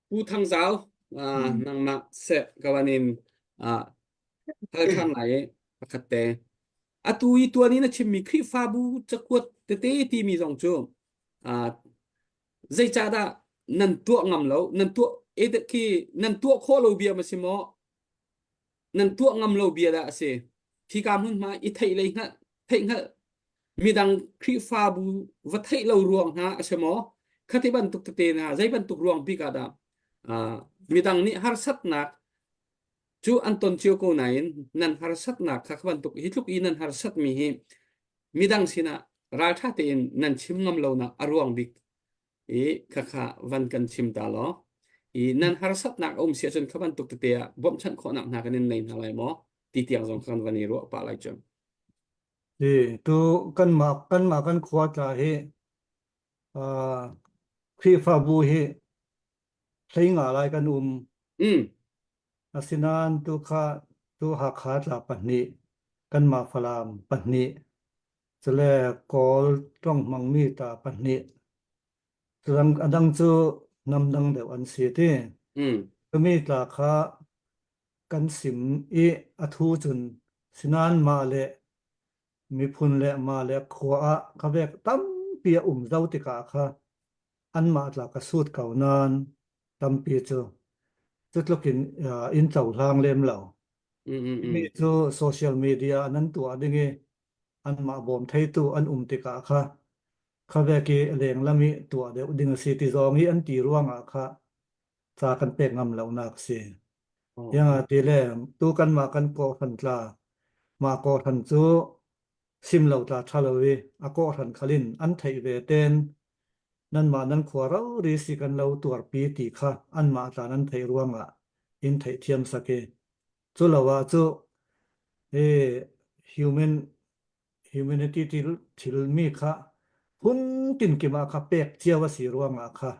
pu thang zao nang ma se kawanin hal than lai pakate atui tua ni na chim mi kri fa bu chakwat te te ti mi jong chu zai cha da nan tua ngam lo nan tua e de ki nan tua kho lo bia ma simo nan tua ngam lo bia da se khi kam hun ma I thei lei nga mi dang kri fa bu va thei lo ruang ha asemo khati ban tuk te na zai ban tuk ruang pi ka da mi dang ni har sat nak chu anton chiu ko nain nan har sat nak kha ban tuk hitluk I nan har sat mi hi mi dang sina ral tha te in nan chim ngam lo na aruang bik e kha van kan chim ta lo I nan har sat nak sia chon khaban tuk te ya bom chan kho nak na kan nei na lai mo ti tiang jong khan vani ro pa lai chon tu kan khwa ta he khi pha bu he thei nga lai kan asinan tu ha kha tla pahni kan ma phalam pahni chale kol tong mang mi ta pahni chuang adang chu nam dang deuh an si ti mi tla kha kan sim I athu chun sinan ma le mi phun le ma le khwa a ka vek tam pia zau ti ka kha an ma tla ka sut kau nan tam pi chu chutlokin in chau hlang lem lo mi chu social media nan tua dingi an ma bom thei tu an ti ka kha kha veki leng lami tua de ding si ti zong hi an ti ruang a kha cha kan pek ngam lo nak si yang a ti le tu kan ma kan ko than tla ma ko than chu sim lo ta thalawi a ko than khalin an thei ve ten nan ma nan khwa ro ri si kan lo tur pi ti kha an ma ta nan thei ruang a in thei thiam sake chu lawa chu e humanity til mi kha hun tin ki ma kha pek chiawa si ruang a kha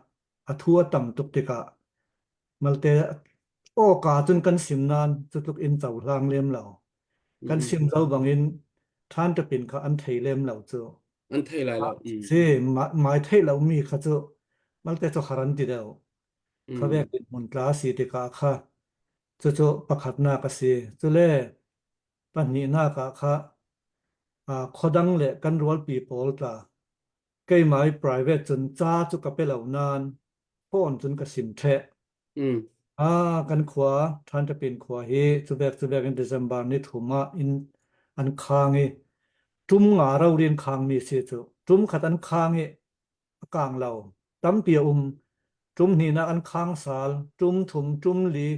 athua tam tuk tika malte o ka chun kan sim nan chutuk in chau hlang lem lo kan sim zo bangin than ta pin kha an thei lem lo chu an thei lai lo se mai thei lo mi kha chu malte chu kharan ti deu kha vek mun tla si tika kha chu pakhat na ka si chu le pani na ka kha khodang le kan rol people ta cây mai private chun cha chu ka pe lo nan phone chun ka sim the kan khwa than ta pin khwa hi chu bek in December ni thuma in an khang hi tum nga rau rin khang mi si chu tum khat an khang hi kang lo tam pia tum ni na an khang sal tum thum tum li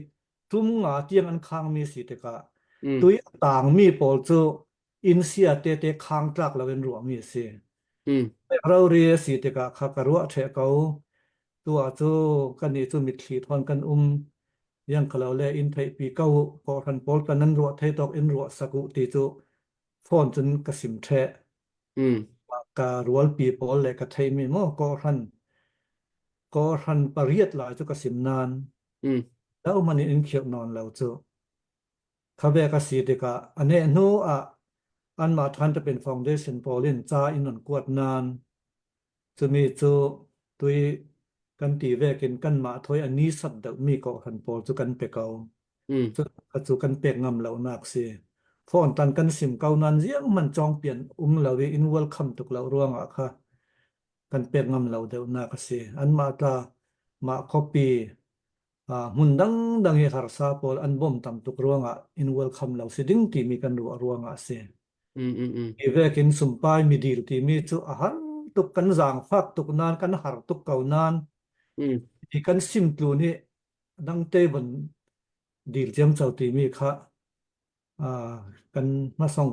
tum nga tiang an khang mi si te ka tui tang mi pol chu in sia te khang tlak lo en ru mi siเราเรียสิเด็กขับรัวเทเขาตัวจูกันนี่จูมิดขีดทอนกันยังเขาเลยอินไทยปีเก้าพอทันปอลกันนั้นรัวไทยตอกอินรัวสกุติจูฟอนจนกระสิมเทการัวปีปอลเลยกระไทยมีมั่วก็ทันปริยัติหลายจูกระสิมนานแล้วมันอินเขียวนอนแล้วจูข้าเบกสิเด็กอันนี้โนอันมาทันจะเป็นฟาวเดชั่นพอลินจ้าอินนกวดนานจะมีจูตุยกันตีเวกินกันมาถอยอันนี้สัตว์เดมีก็ทันพอจูกันเปกเอาจูกันเปกงำเหล่านักสิฟอนตันกันสิมเกานันเยี่ยงมันจองเปลี่ยนเหล่าอินเวลคัมตุกเหล่าร่วงอ่ะค่ะกันเปกงำเหล่าเดวนักสิอันมาตามาคอปีมุนดังเฮฮาร์ซาพอลอันบ่มตำตุกร่วงอ่ะอินเวลคัมเหล่าสิดิ้งที่มีกันร่วงอ่ะสิอีเวกินสุมปายมีดีลที่มีจูอาหารตุกกันจางฟักตุกนานกันหารตุกเก่านานอีกันซิมตูนี่ดังเตบันดีลเจียมเจ้าที่มีค่ะกันมาส่ง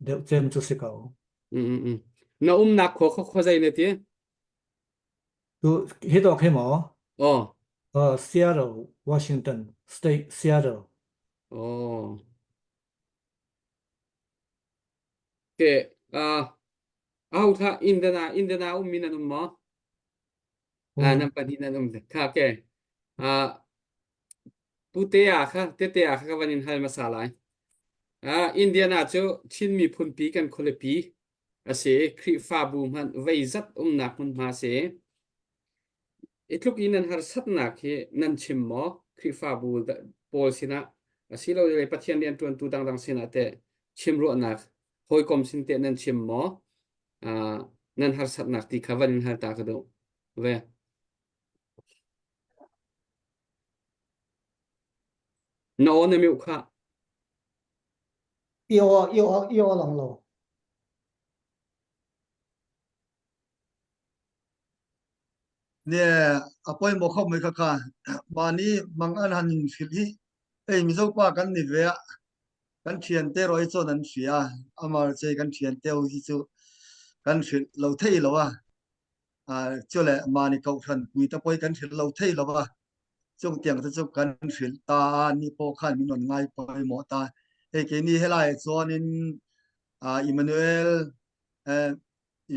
เดี๋ยวเจมจุสิเก่าน้านักขอใจเนี่ยทีดูฮิตออกให้หมออ๋อSeattle Washington State Seattle อ๋อโอเคเอาถ้าอินเดียมีนั่นมั้งนั่นปะนี่นั่นค่ะโอเคปุเตะค่ะก็วันนี้ให้มาสาลายอินเดียน่าจะชินมีพุนปีกันคนละปีเสคริฟาบูมันไว้จัดนักมันมาเสทุกอินันหาสัตนักเฮนันชิมหมอคริฟาบูโพลสินะสิเราเลยปฏิญาณตัวดังสินะแต่ chim ro nak hoi kom sin te nan chim mo nan har sat nak ti khavan har ta ka do ve no ne mi kha yêu lòng lầu nè apoi mo khom mai kha bani mang an han fil hi ei mi zo pa kan ni ve kan thian te roi chon an fia amar che kan thian te hi chu kan fil lo thei lo wa cho le mani kau than pui ta poi kan fil lo thei lo wa chung tiang ta chu kan fil ta ni po khan min on ngai poi mo ta e ke ni helai chuan in Emmanuel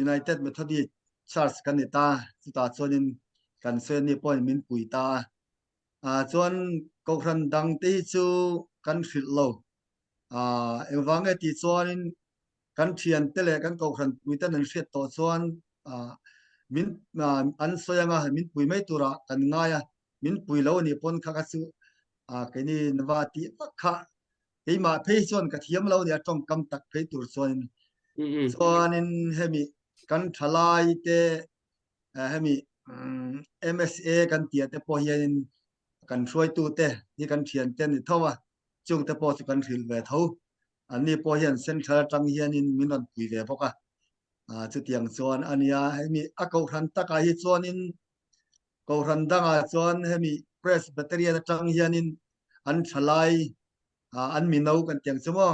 United Methodist Church kan ni ta chu ta chuan in kan sen ni point min pui ta chuan kau than dang te chu kan fil lo engwange ti chuan in kan thian te le kan kau than pui ta nan hriat to chuan min an soyanga min pui mai tura kan ngaya min pui lo ni pon kha ka chu cái ni nwa ti kha cái mà phê chuan ka thiam lo ni atong kam tak phê tur chuan chuan in hemi kan thalai te hemi MSA kan tia te po hian kan hroi tu te ni kan thian te ni thowa chung te po chu kan thil ve tho an ni po hian central tang hian in min on pui ve boka chu tiang chuan ania hemi a ko than taka hi chuan in ko ran danga chuan hemi Presbyterian tang hian in an thalai an mi no kan tiang chumo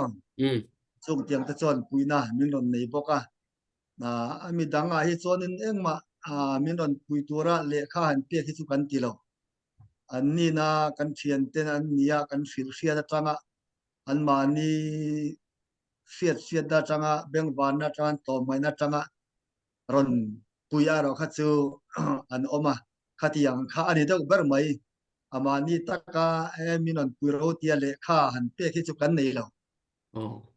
chung tiang te chuan puina min on nei boka ami danga hi chuan in engma min on pui tura lekha han pe hi chu kan ti lo an ni na kan thian ten an nia kan fil hria da tanga an ma ni fiat da tanga beng van na tanga to mai na tanga ron puya ro kha chu an oma khatiang kha ani deuh ber mai ama ni taka min on pui ro tia lekha han pe hi chu kan nei lo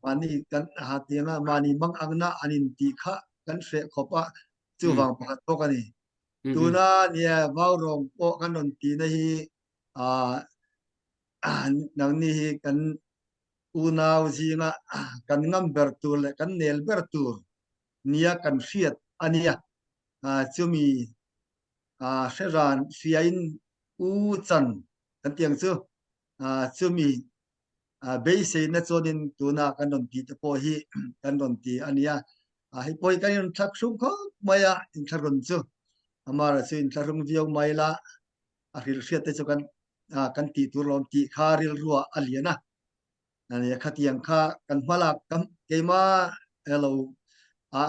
mani kan hatianga mani mang angna anin ti kha kan hre khopa chu wang pakhat pok ani tuna nia vaurong po kan on ti na hi nang ni hi kan unaw zinga kan ngam ber tur le kan nel ber tur nia kan hriat ania chumi hreran fiain u chan kan tiang chu chumi base na chonin tuna kan don ti te po hi kan don ti ania hi poi kan in thak sung kho maya in tharon chu amara chu in tharung viau maila a hil hriat te chu kan ti tur lom ti kharil ruwa aliana ani khatiang kha kan malak kam keima hello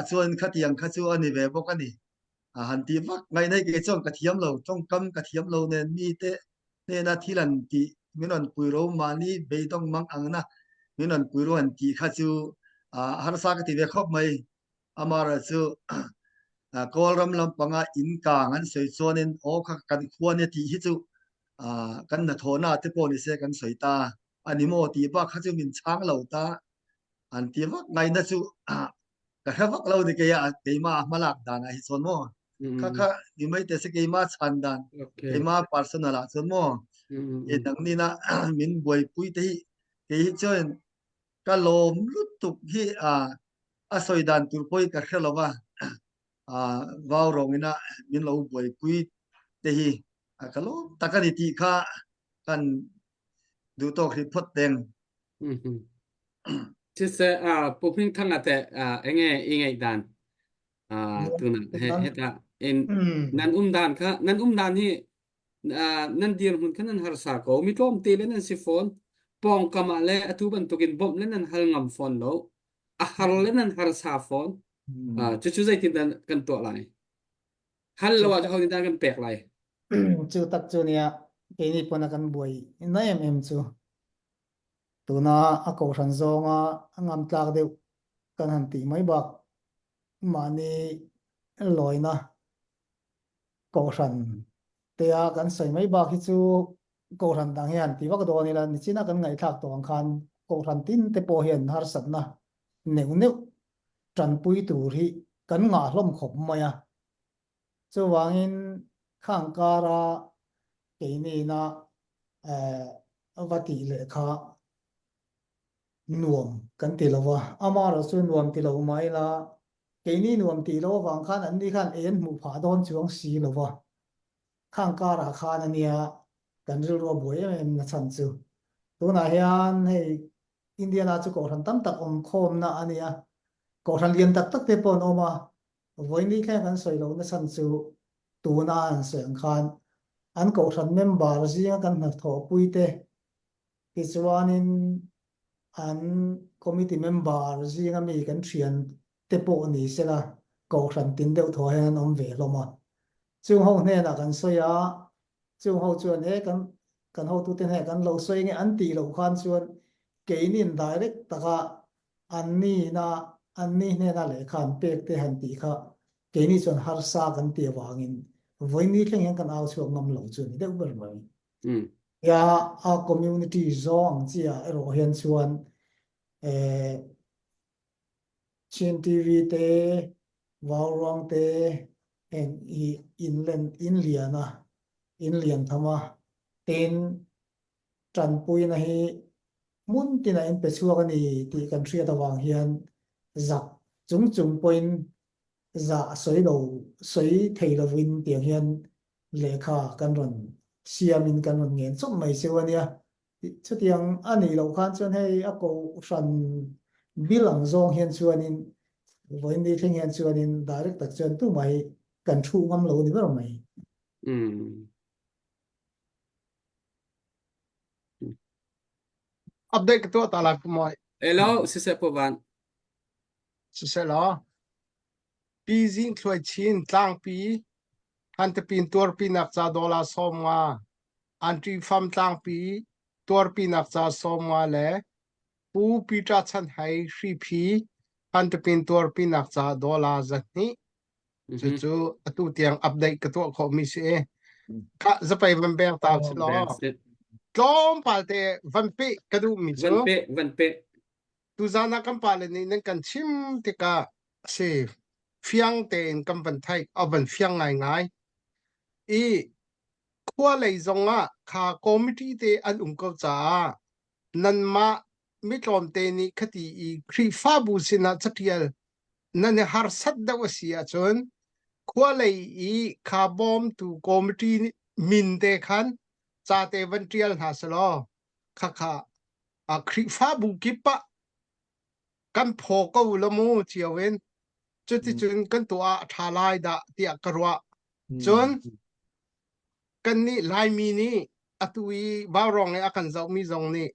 chuan khatiang kha chu ani ve bok ani han ti vak ngai nei ke chong ka thiam lo chong kam ka thiam lo ne mi te ne na thilan ti minon pui ro mani beidong mang angna minon pui ro an ti kha chu har sa ka ti ve khop mai amara chu kolram lam panga in kang an sei chonin o kha kan khuan ti hi chu kan na thona te po ni se kan soita ani mo ti ba kha chu min chang lo ta an ti vak ngai na chu ka vak lo ni ke ya ke ma malak dan hi chon mo kha ni mai te se ke ma chan dan ke ma personal a chon mo e dang ni na min boi pui te hi ke hi chen ka lom lut tuk hi a soi dan tur poi ka khelawa vào rong ina min lo boi pui te hi ka lo takani ti kha kan du to khri phot teng Chise puping thang ate enge dan tuna heta in nan dan kha nan dan hi nan dir hun khanan har sa ko mi tom te le nan si phone pong kama le atu ban tukin bom le nan hal ngam phone lo a har le nan har sa phone chu zai tin dan kan to lai hal lo wa ho tin dan kan pek lai chu tak chu nia ke ni pona kan boi na em chu tuna a ko ran zonga ngam tlak deu kan han ti mai bak mani loina ko ran te a kan sei mai bak hi chu ko ran dang hian ti wak do ni la ni china kan ngai thak to ang khan ko ran tin te po hian har sat na neu tran pui tur hi kan nga hlom khop maya chu wangin khang kara ke ni na vati le kha nuam kan ti lawa amara chu nuam ti lo mai la ke ni nuam ti lo wang khan an ni khan en mu pha don chuang si lawa khang ka ra khan ania kan ru ro boi em na chan chu tuna hian hei India na chu ko ran tam tak om khom na ania ko ran lian tak tak te pon oma voi ni khan kan soi lo na chan chu tuna an seng khan an ko ran member zinga kan na tho puite ti chuanin an committee member zinga mi kan thian te po ni sela ko ran tin deuh tho hian om ve loma chung ho hne na kan soya chung ho chuan he kan ho tu ten he kan lo soi nge an ti lo khan chuan ke nin direct taka an ni hne na le khan pek te han ti kha ke ni chuan har sa kan ti wangin voi ni thleng hian kan au chuak ngam lo chu ni deuh ber mai ya a community zone chia ero hian chuan chin tv te wawrong te en in lian thama ten tran pui na hi mun tina in pe chuak ani ti kan thria tawang hian zak chung point za soi thei lovin tiang hian lekha kan ron siamin kan ron ngen chop mai sewania chutiang ani lo khan chuan hei a ko ran bilang zong hian chuanin voin ni thing hian chuanin direct tak chuan tu mai kan thu ngam lo ni ber mai update cái tua ta là cái mọi Hello si se po van sẽ lo pi zin thloi chin tlang pi han te pin tor pi nak cha dola som nga anti fam tlang pi tor pi nak cha som nga le pu pi ta chan hai shri phi han te pin tor pi nak cha dola zani chu atu tiang update cái tua kho mi se kha zapai van beng ta lo Tom palte vanpe kadu mi chu van pe tu zana kam pale ni nen kan chim tika se fiang ten kam van thai avan fiang ngai e khwa lei zonga kha committee te an ko cha nan ma mi tlom te ni khati I khri fa bu sina chatial nan har sat da wasia chon khwa lei I kha bom tu committee min te khan cha te van trial ha salo kha a khri fa bu kipa kan pho ko lo mu chiawen chuti chun kan tua thalai da tia karwa chon kan ni lai mi ni atui bawrong e akan zau mi zong ni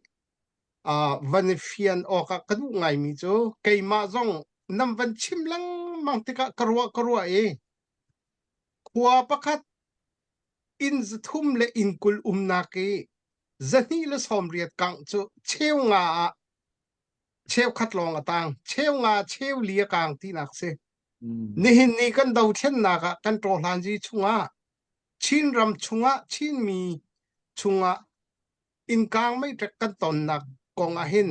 van fian o ka kadu ngai mi chu keima zong nam van chim lang mang tika karwa e khwa pakhat in zthum le in kul umna ke zani le somriat kang chu cheu nga cheu khatlong atang cheu nga cheu lia kang ti nak se nihin ni kan dau then na ka kan tro hlan ji chunga chin ram chunga chin mi chunga in kang mai tak kan ton nak kong a hin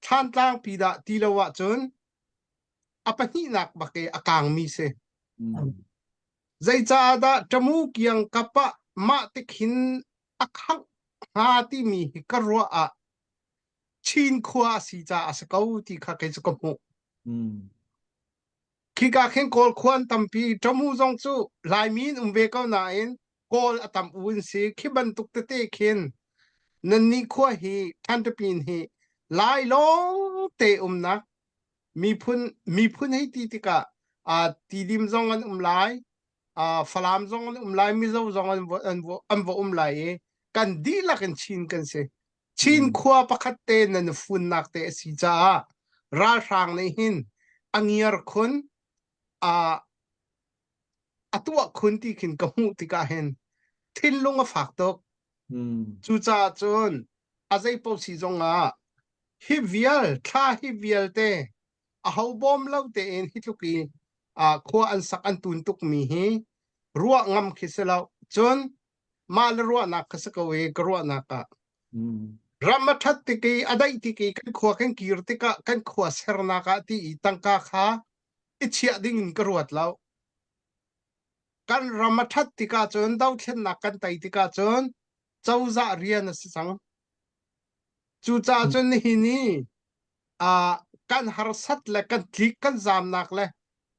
than tlang pi da ti lawa chun apani nak bake akang mi se zai cha da tamu kiang kapa ma tikhin akhang ha ti mi karwa a chin khwa si cha asakau ti kha ke chu ko khi ka khen kol khwan tampi tamu zong chu lai min umve ka na in kol atam un si khiban tuk te khen nan ni khwa hi than te pin hi lai long te na mi phun hi ti tika ti dim zong an lai falam zong an lai mi zo zong an vo lai kan di la kan chin kan se chin khwa pakhat te nan fun nak te si cha ra sang nei hin angiar khun atua khun ti khin kamu tika hen thin lunga fak tok chu cha chon azai po si zonga hi vial tha hi vial te a ho bom lo te en hituki kho an sak an tun tuk mi hi ruwa ngam khiselo chon mal ruwa na khasakawe ruwa na ka ramathat tiki adai tiki kan kho kan kirtika kan kho serna ka ti tangka kha ichia ding karuat law kan ramathat tika chon dau thlen na kan tai tika chon chauza rian sang chu cha chon hi ni kan harsat le kan klik kan zam nak le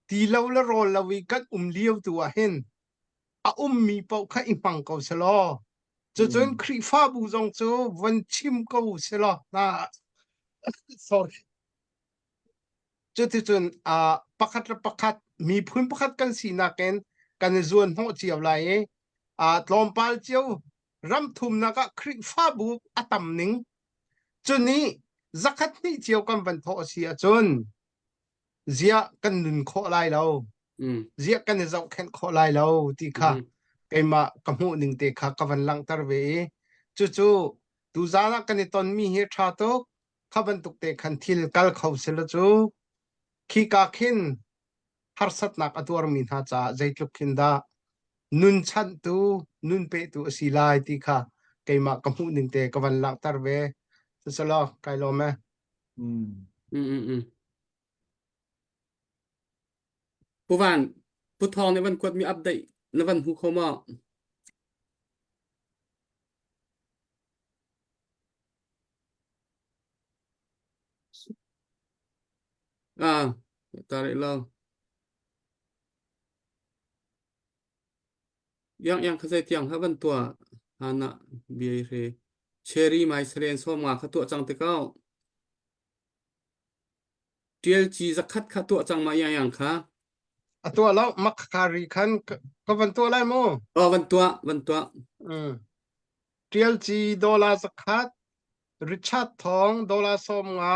ti lo le rol la wi kan liu tu a hin a mi pau kha impang ko selo chu chun khri fa bu zong chu van chim ko selo na sorry chu ti chun pakhat mi phun pakhat kan si na ken kan zuan ho chiaw lai tlom pal chiu ram thum na ka khri fa bu atam ning chu ni zakat ni chiaw kan van tho sia chun zia kan nun kho lai lo zia kan zau khen kho lai lo ti kha kaima kamu ning te kha kavan lang tar ve chu tu zana kan ton mi he tha to khaban tuk te khan thil kal khau sel chu khi ka khin har sat nak atur min ha cha zaitluk khinda nun chan tu nun pe tu asilai ti kha kaima kamu ning te kavan lang tar ve chu sala kai lo meผู้วันผู้ทองในวันกวดมีอัปเดตในวันหูเขามาtarik lang yang kasih tiang haban tua anak biaya cherry mai seren somma katua cang tekau TLG zakat katua cang maya yang kha atua lo makkari khan ka van tua lai mo van tua TLG dollar zakat Richard Thong dollar som nga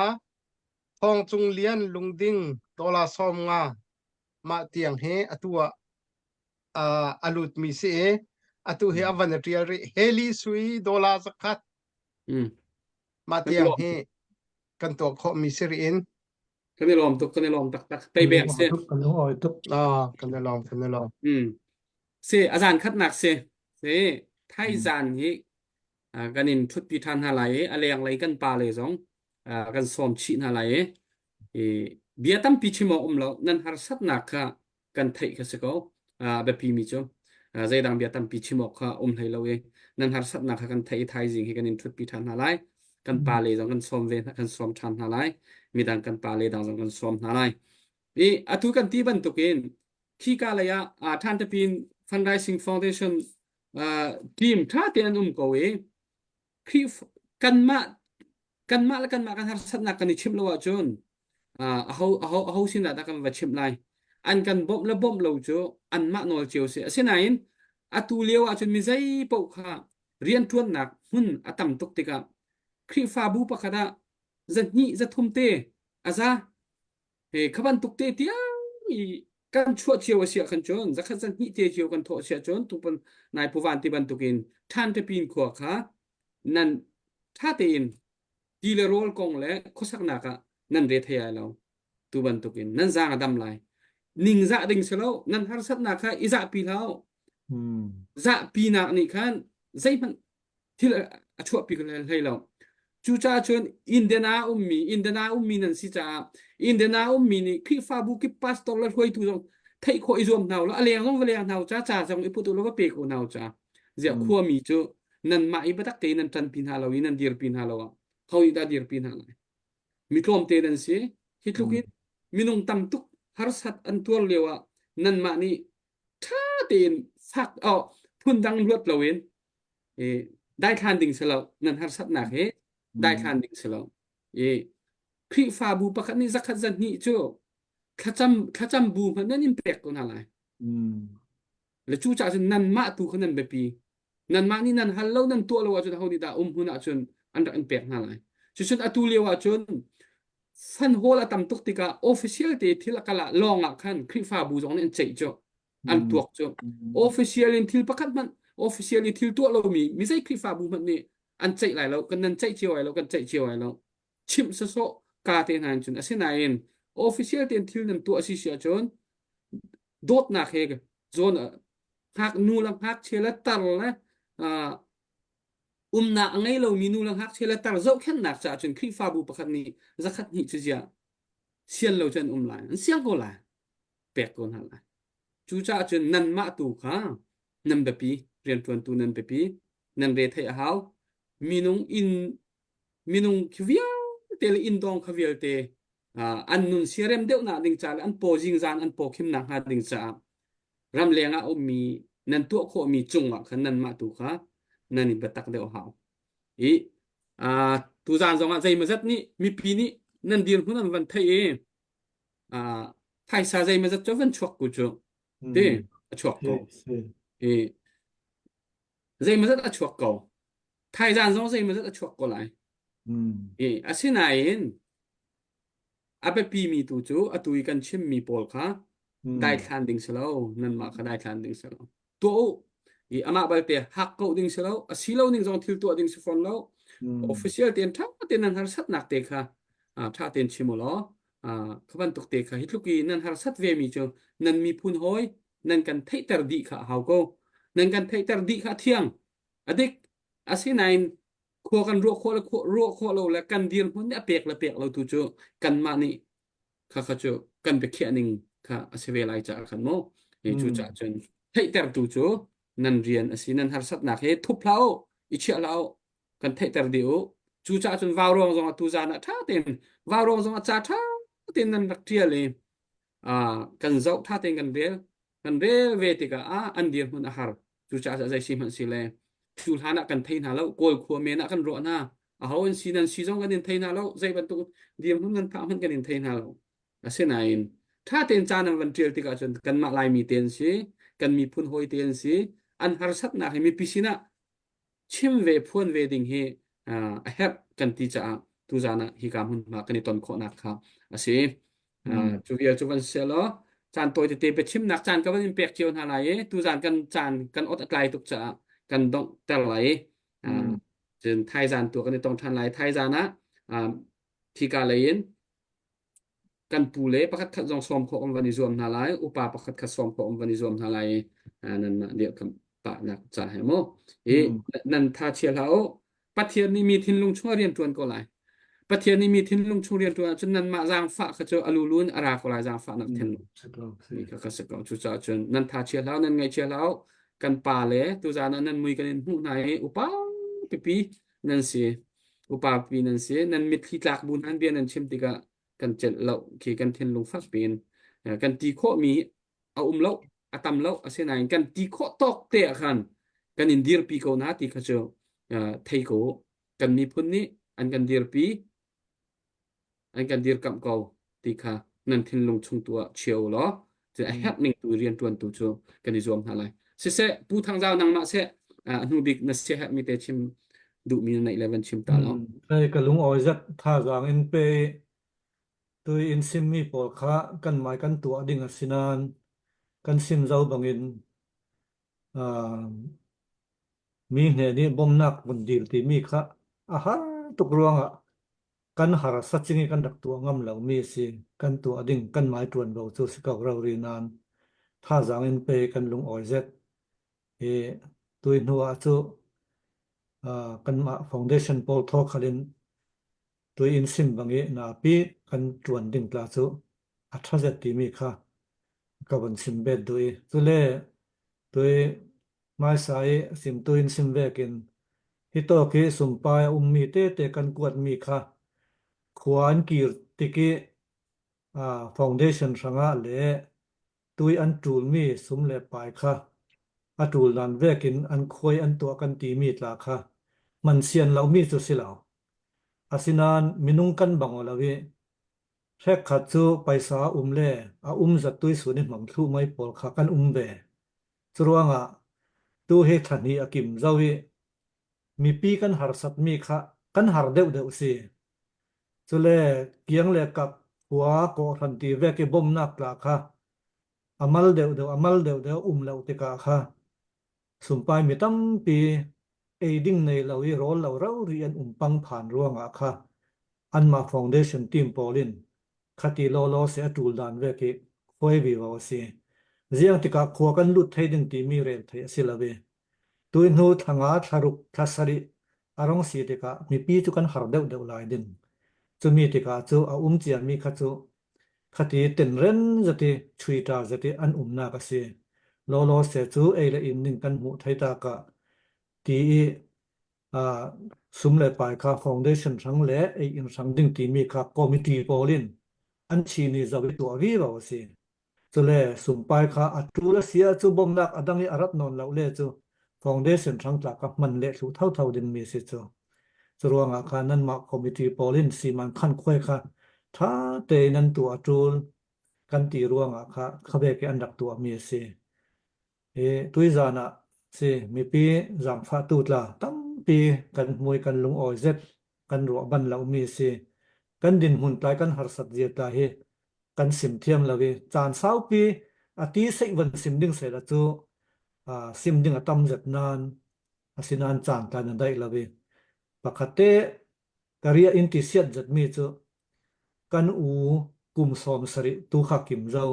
Thong Chung Lian Lungding dollar som nga ma tiang he atua alut mi se atu he avan trial heli sui dollar zakat ma tiang he kan to kho mi se in kan ni lom tak tai bek se kan lo oi tuk kan ni lom se azan khat nak se thai zan hi ganin thut pi than halai aleng lai kan pa le zong kan som chi halai bia tam pi chimo lo nan har sat nak kha kan thai kha se ko be pi mi cho zai dang bia tam pi chimo kha lai lo nan har sat nak kha kan thai jing hi ganin thut pi than halai kan pa le zong kan som ve kan som than halai mi dang kan pa le dang zong kan som halai atu kan ti ban tukin khi ka la ya than ta pin fundraising foundation team tha te an ko khi kan ma kan har sat nak kan ni chim lo wa chun how sin da kan va chim lai an kan bom lo cho an ma nol chiu se asinain atu lewa chun mi zai po kha rian tuan nak hun atam tok tika khi fa bu pa khada zani za thum te aza khaban tuk te tia kan chua chiu sia kan chon zakhat zani te chiu kan tho sia chon tupan nai puwan ti ban tukin than te pin kho kha nan tha te in dile rol kong le khosak naka nan re thaya lo tu ban tukin nan zang adam lai ning za ding selo nan har sat naka iza pi lao za pi na ni khan zai man thil achua pi lai lo chu cha chon indena ummi nan si cha indena ummi ni khi fa bu ki pastor la khoi tu thai khoi zom naw la aleng ngom veleng naw cha jong ipu tu lo pe ko naw cha zia khua mi chu nan ma i batak te nan tan pin halawi nan dir pin halawa khoi da dir pin halai mi klom te dan se hitlukin minung tam tuk har sat an tual lewa nan ma ni tha ten sak phun dang luat lawen dai khan ding selo nan har sat na he dai khan ding selo khi fa bu pakhat ni zakhat zan ni chu khacham bu man nan impact ko na lai le chu cha nan ma tu khanan be pi nan ma ni nan hallo nan to lo wa chu hodi da huna chun an impact na lai chu chun atu lewa chun fan hola tam tuk tika official te thilakala longa khan khi fa bu jong nen chei cho an tuak cho official in thil pakhat man official in thil to lo mi zai khi fa bu man ni an chei lai lo kan nan chei chiu ai lo kan chei chiu ai lo chim so ka te nan chun asinain official ten thil nan to asi sia chon dot na khe ga zon hak nu lang hak chela tar la na ngay lo minu lang hak chela tar zo khen nak cha chun khi fa bu pakhat ni zakhat ni chu ja sian lo chen lai an siang ko la pek ko na la chu cha chun nan ma tu kha nan be pi rian tuan tu nan be pi nan re thai hau minung khwia เตลอินดองขวิลเตอันนุนเสียเรมเดวนาดิงจาอันโปจิงจานอันโปคิมนักหาดิงจารำเลียงอมีนันตัวโคมีจุงขันนันมาตุค่ะนันนี่เบตักเดียวหาวอีตูจานจงใจมาจัดนี่มีปีนี้นันเดียนหุ่นนันวันไทยไทยซาใจมาจัดจะวันชวกกูจูเต้ชวกกู 예, zai mazat a chuak ko thai jan zong zai mazat a chuak ko lai asinain ape pi mi tu chu atui kan chim mi pol kha dai thlan ding selo nan ma kha dai thlan ding selo to ama balte hak ko ding selo asilo ning zong thil to ding se fon lo official ten tha ten nan har sat nak te kha tha ten chimolo khaban tuk te kha hitluki nan har sat ve mi chu nan mi phun hoi nan kan thei tar di kha hau ko nan kan thei tar di kha thiang adik asinain kho kan ro kho lo la kan dir hun ne pek lo tu chu kan ma ni kha chu kan be khia ning kha asve lai cha khan mo e chu cha chen thei tar tu chu nan rian asinan har sat na he thup lao I chia lao kan thei tar di o chu cha chen vào rong zong tu za na tha ten vào rong zong cha tha ten nan rak tia le kan zau tha ten kan rel ve ti ka an dir hun a har chu cha za zai sim han si le chu hana kan thei na lo kol kho me na kan ro na hawen sinan si jong kan thei na lo zai ban tu dir hun nan pha han kan thei na lo ase nain tha ten cha nan van trial ti ka chon kan ma lai mi ten si kan mi phun hoi ten si an har sat na he mi pisina chim ve phun ve ding he a hep kan ti cha tu za na hi kam hun ma kan ton kho na kha ase chu vial chu van se lo chan toy te pe chim nak chan ka ban pek chion halai tu zan kan ot atlai tuk cha kan dong tel lai chen thai zan tu kan tong than lai thai zan na thi ka lein kan pu le pakhat khat jong som kho om vani zom halai upa pakhat khat som kho om vani zom halai nan na dia kam pa nak cha he mo nan tha chia lao pathian ni mi thin lung chua rian tuan ko lai pathian ni mi thin lung chu rian tuan chun nan ma jang fa kha cho alulun ara ko lai jang fa nak then ni ka se ko chu cha chun nan tha chia lao nan ngai chia lao kan pa le tu za nan mui kan hu nai upa pi nan si upa pi nan si nan mit thi tlak bun han bian nan chim ti ka kan chel lo ki kan then lung fak pin kan ti kho mi a lo atam lo ase nai kan ti kho tok te khan kan in dir pi ko na ti kha cho thei ko kan mi phun ni an kan dir pi anh cần dir cầm cầu thì khá nên thiên lùng chung tua chiều đó thì anh hết mình tụi riêng tuần tụi chuông cần đi zoom hả lại sẽ bu thang giao năng mạ sẽ nu big nó sẽ hết mi te chim đủ mi này 11 chim ta lo đây cái lúng oi rất tha rằng in pe tôi in sim mi bỏ khá cần mai cần tua đinh asinan cần sim giao bằng in mi này đi bom nạc bồn deal thì mi khá ha tục ruang ạ kan har sachingi kan dak tu ngam lo mi si kan tu ading kan mai tuan ro chu sikau ro ri nan tha jang in pe kan lung oi zet e tui nuwa chu kan ma foundation pol tho khalin tui in sim bangi na pi kan tuan ding tla chu a tha zet ti mi kha ka ban sim be dui chu le tui mai sai sim tu in sim ve kin hi to ki sum pa mi te kan kuat mi kha khuan kir tiki foundation sanga le tui an tul mi sum le pai kha a tul dan vekin an khoi an to kan ti mi tla kha man sian lau mi chu silau asinan minung kan bangolawi rek khat chu paisa le a zat tui suni mam thu mai pol kha kan ve churuanga tu he thani akim zawi mi pi kan har sat mi kha kan har deuh si cho le kiang le kap hua ko than ti ve ke bom nak la kha amal deuh lo te ka kha sumpai mi tam pi ding nei lo I rol lo rau ri an pang phan ruanga kha anma foundation team polin khati lo se atul dan ve ke khoi vi wa si ziang ti ka kho kan lut thei ding ti mi rel thei silawe tuin hu thanga tharuk thasari arong si te ka mi pi chu kan har deuh lai din chu mi te ka chu a chian mi kha chu khati ten ren zati chui ta zati an na ka si lo se chu le in ning kan mu thai ta ka ti สมเลยไปค่ะ foundation ทั้งเละไอ้อินสังดิ้งที่มีค่ะ committee โพลินอันชีนี่จะไปตัววิบาวสิจะเลยสมไปค่ะอัตรูละเสียจูบอมลักอดังนี้อารัตนนเราเลยจู foundation ทั้งจากกับมันเละสุเท่าดินมีสิจูจะรวงอาคารนั้นมา committee โพลินสีมันขั้นค่อยค่ะถ้าเตนั้นตัวอัตรูกันตีรวงอาคาเขาเบกอันดับตัวมีสิ ตุยจานะสิมีปีจังฟ้าตูดละตั้มปีกันมวยกันลงออยเจ็ดกันรัวบันเรามีสิกันดินหุ่นตายกันหัดสัตว์เจียตาเฮกันสิมเทียมละเวจานสาวปีอาทิเสกวันสิมดิ้งเสร็จละจูสิมดิ้งอะตั้มเจ็ดนานอาศินานจานตานันได้ละเวปกติกะเรียอินติเซียดจัดมีจูกันอูกุมสอมสริตูขักกิมเจ้า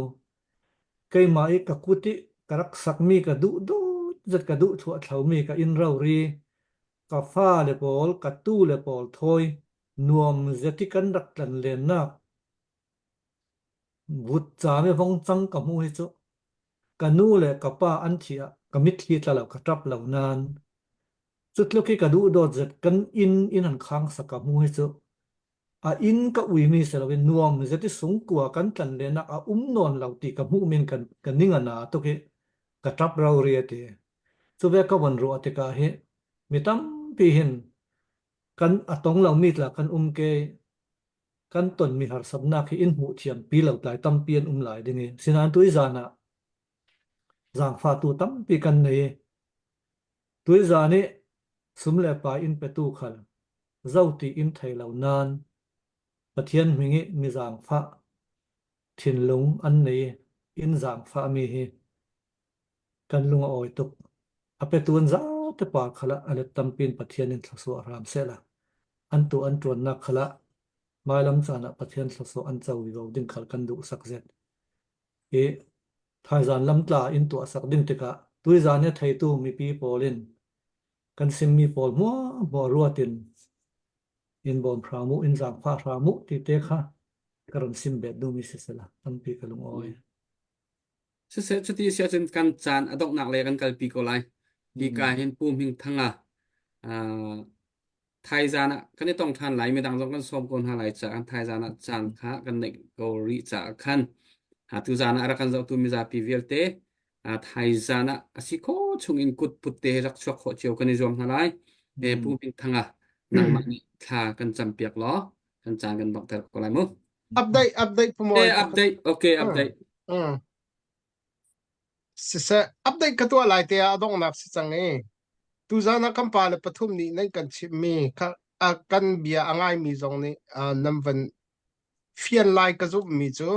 cây mai ka kuti karak sak mi ka du zat ka du thua thau mi ka in rau ri ka fa le pol ka tu le pol thoi nuam zati kan rak tlan len na vut cha me vong chang ka mu hi chu ka nu le ka pa an thia ka mit hi tla lo ka trap lo nan chut lo ki ka du do zat kan in han khang sa ka mu hi chu in ka ui mi se lo nuam zati sung kwa kan tlan len na non lo ti ka mu min kan ninga na to ke ka trap rau ri ate chu ve ka wan ro ate ka he mi tam pi hin kan atong lo mi tla kan ke kan ton mi har sabna khi in hu thiam pi lo tlai tam pian lai dinge sinan tui zana zang fa tu tam pi kan nei tui zani sum le pa in pe tu khal zauti in thai lo nan pathian mingi mi zang fa thin lung an nei in zang fa mi hi kan lung oi tuk ape tuan za te pa khala ale tampin pathian in thso ram sela an tu an tuan na khala mailam chana pathian thso an chawi go ding khal kan du sakzet e thai zan lam tla in tu sak ding te ka tui zan ne thai tu mi pi polin kan sim mi pol mo ruatin in bon phramu in zang pha phramu ti te kha karon sim bet du mi sesela tampi kalung oi se chuti sia chen kan chan adok nak le kan kalpi ko lai di ka hin pum hing thanga thai jana kan ni tong than lai me dang jong kan som kon ha lai cha kan thai jana chan kha kan nek go ri cha khan tu jana ara kan zo tu mi za pi velte thai jana asiko chung in kut put te rak chok kho cheu kan ni jom ha lai pum hing thanga nang ma ni tha kan cham piak lo kan chan kan bak ter ko lai mo update pomoy update okay update se update ka to lai te adong nak si change tu zana kampala pathum ni nai kan chim mi ka kan bia angai mi zong ni namvan fian lai ka zu mi chu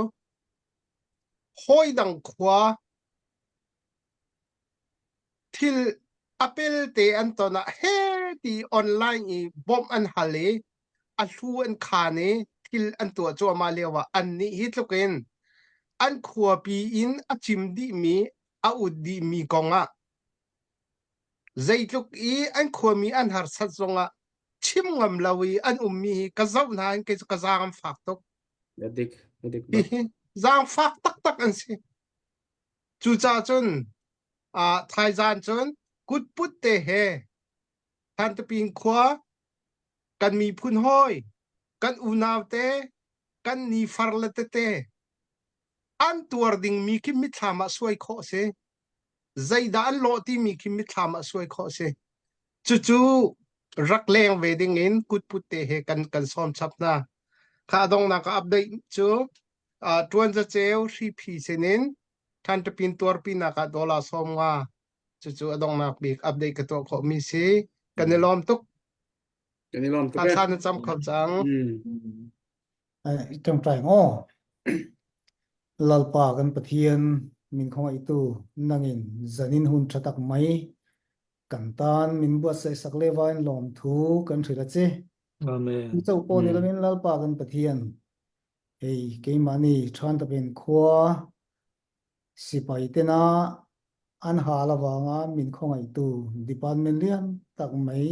hoi dang khwa thil apel te antona he ti online i bom an hale a thu an khane thil an to chu ma lewa an ni hitlokin an khwa pi in a chim di mi a ud di mi konga zaitluk i an khwa mi an har sat zonga chim ngam lawi an ummi ka zau na an ke ka zang fak tok dik zang fak tak an si chu cha chun thai zan chun kut put te he tan te ping khwa kan mi phun hoi kan unaw te kan ni farlate te an tuar ding mi ki mi thama suai kho se zaida an lo ti mi ki mi thama suai kho se chu rak leng wedding in kut put te he kan som chap na kha dong na ka update chu tuan za cheu ri phi senin tan te pin tuar pin na ka dola som nga chu adong na big update ka to kho mi se kan ne lom tuk kan ni lom tuk kan san cham kham chang trong trại ngô lalpa kan pathian min khong ai tu nangin zanin hun thatak mai kan tan min buat sai sak lewain lom thu kan thira che amen chau ko ni lamin lalpa kan pathian ei ke mani than ta ben khwa sipai te na an hala wanga min khong ai tu department lian tak mai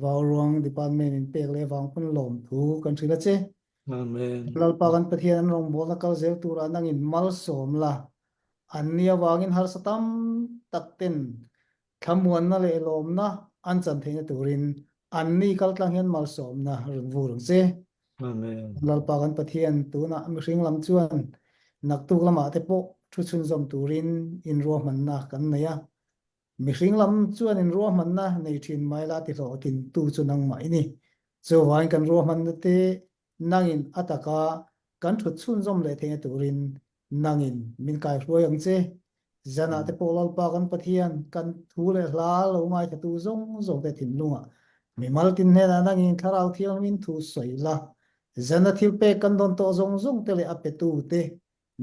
vào ruang department in pek le wang pun lom thu kan thira che amen lalpa kan pathian rong bola kal zel tura nangin mal som la ania wangin har satam takten thamuan na le lom na an chan theina turin an ni kal tlang hian mal som na rung vu rung che Amen. lalpa kan pathian tuna mihring lam chuan naktuk lama te pawh thu chun zom turin in ruah man na kan nei a mihring lam chuan in ruah man na nei thin mai la ti hlo tin tu chu nang mai ni chuan kan ruah man na te nangin ataka kan thut chun zom le the turin nangin min kai hruai ang che zana te pawh lalpa kan pathian kan thu le hla lo ngai te tu zong zong te thin lunga mi mal tin he na nangin tharau thiang min thu soi la zana thil pe kan don to zong zong te le ape tu te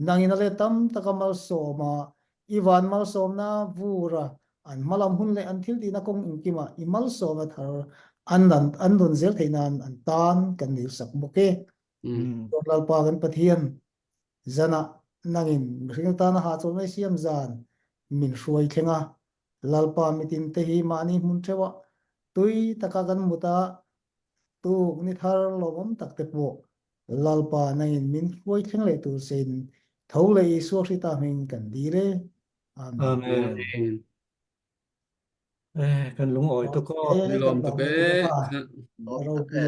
nangin ale tam takamal soma iwan mal som na vura an malam hun le an thil di na kong inkima imal soma thar an don zel theinan an tan kan nil sak boke lalpa kan pathian zana nangin ring ta na ha chol mai siam zan min hruai thlenga lalpa mitin te hi mani mun thewa tui taka kan muta tu ni thar lomom tak te po lalpa nangin min hruai thleng le tu sen thau le isu ri ta min kan di le amen Amen. Kan lung oi to ko. Ni lom to be ro pi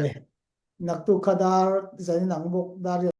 nak tu khadar zani nang bok dar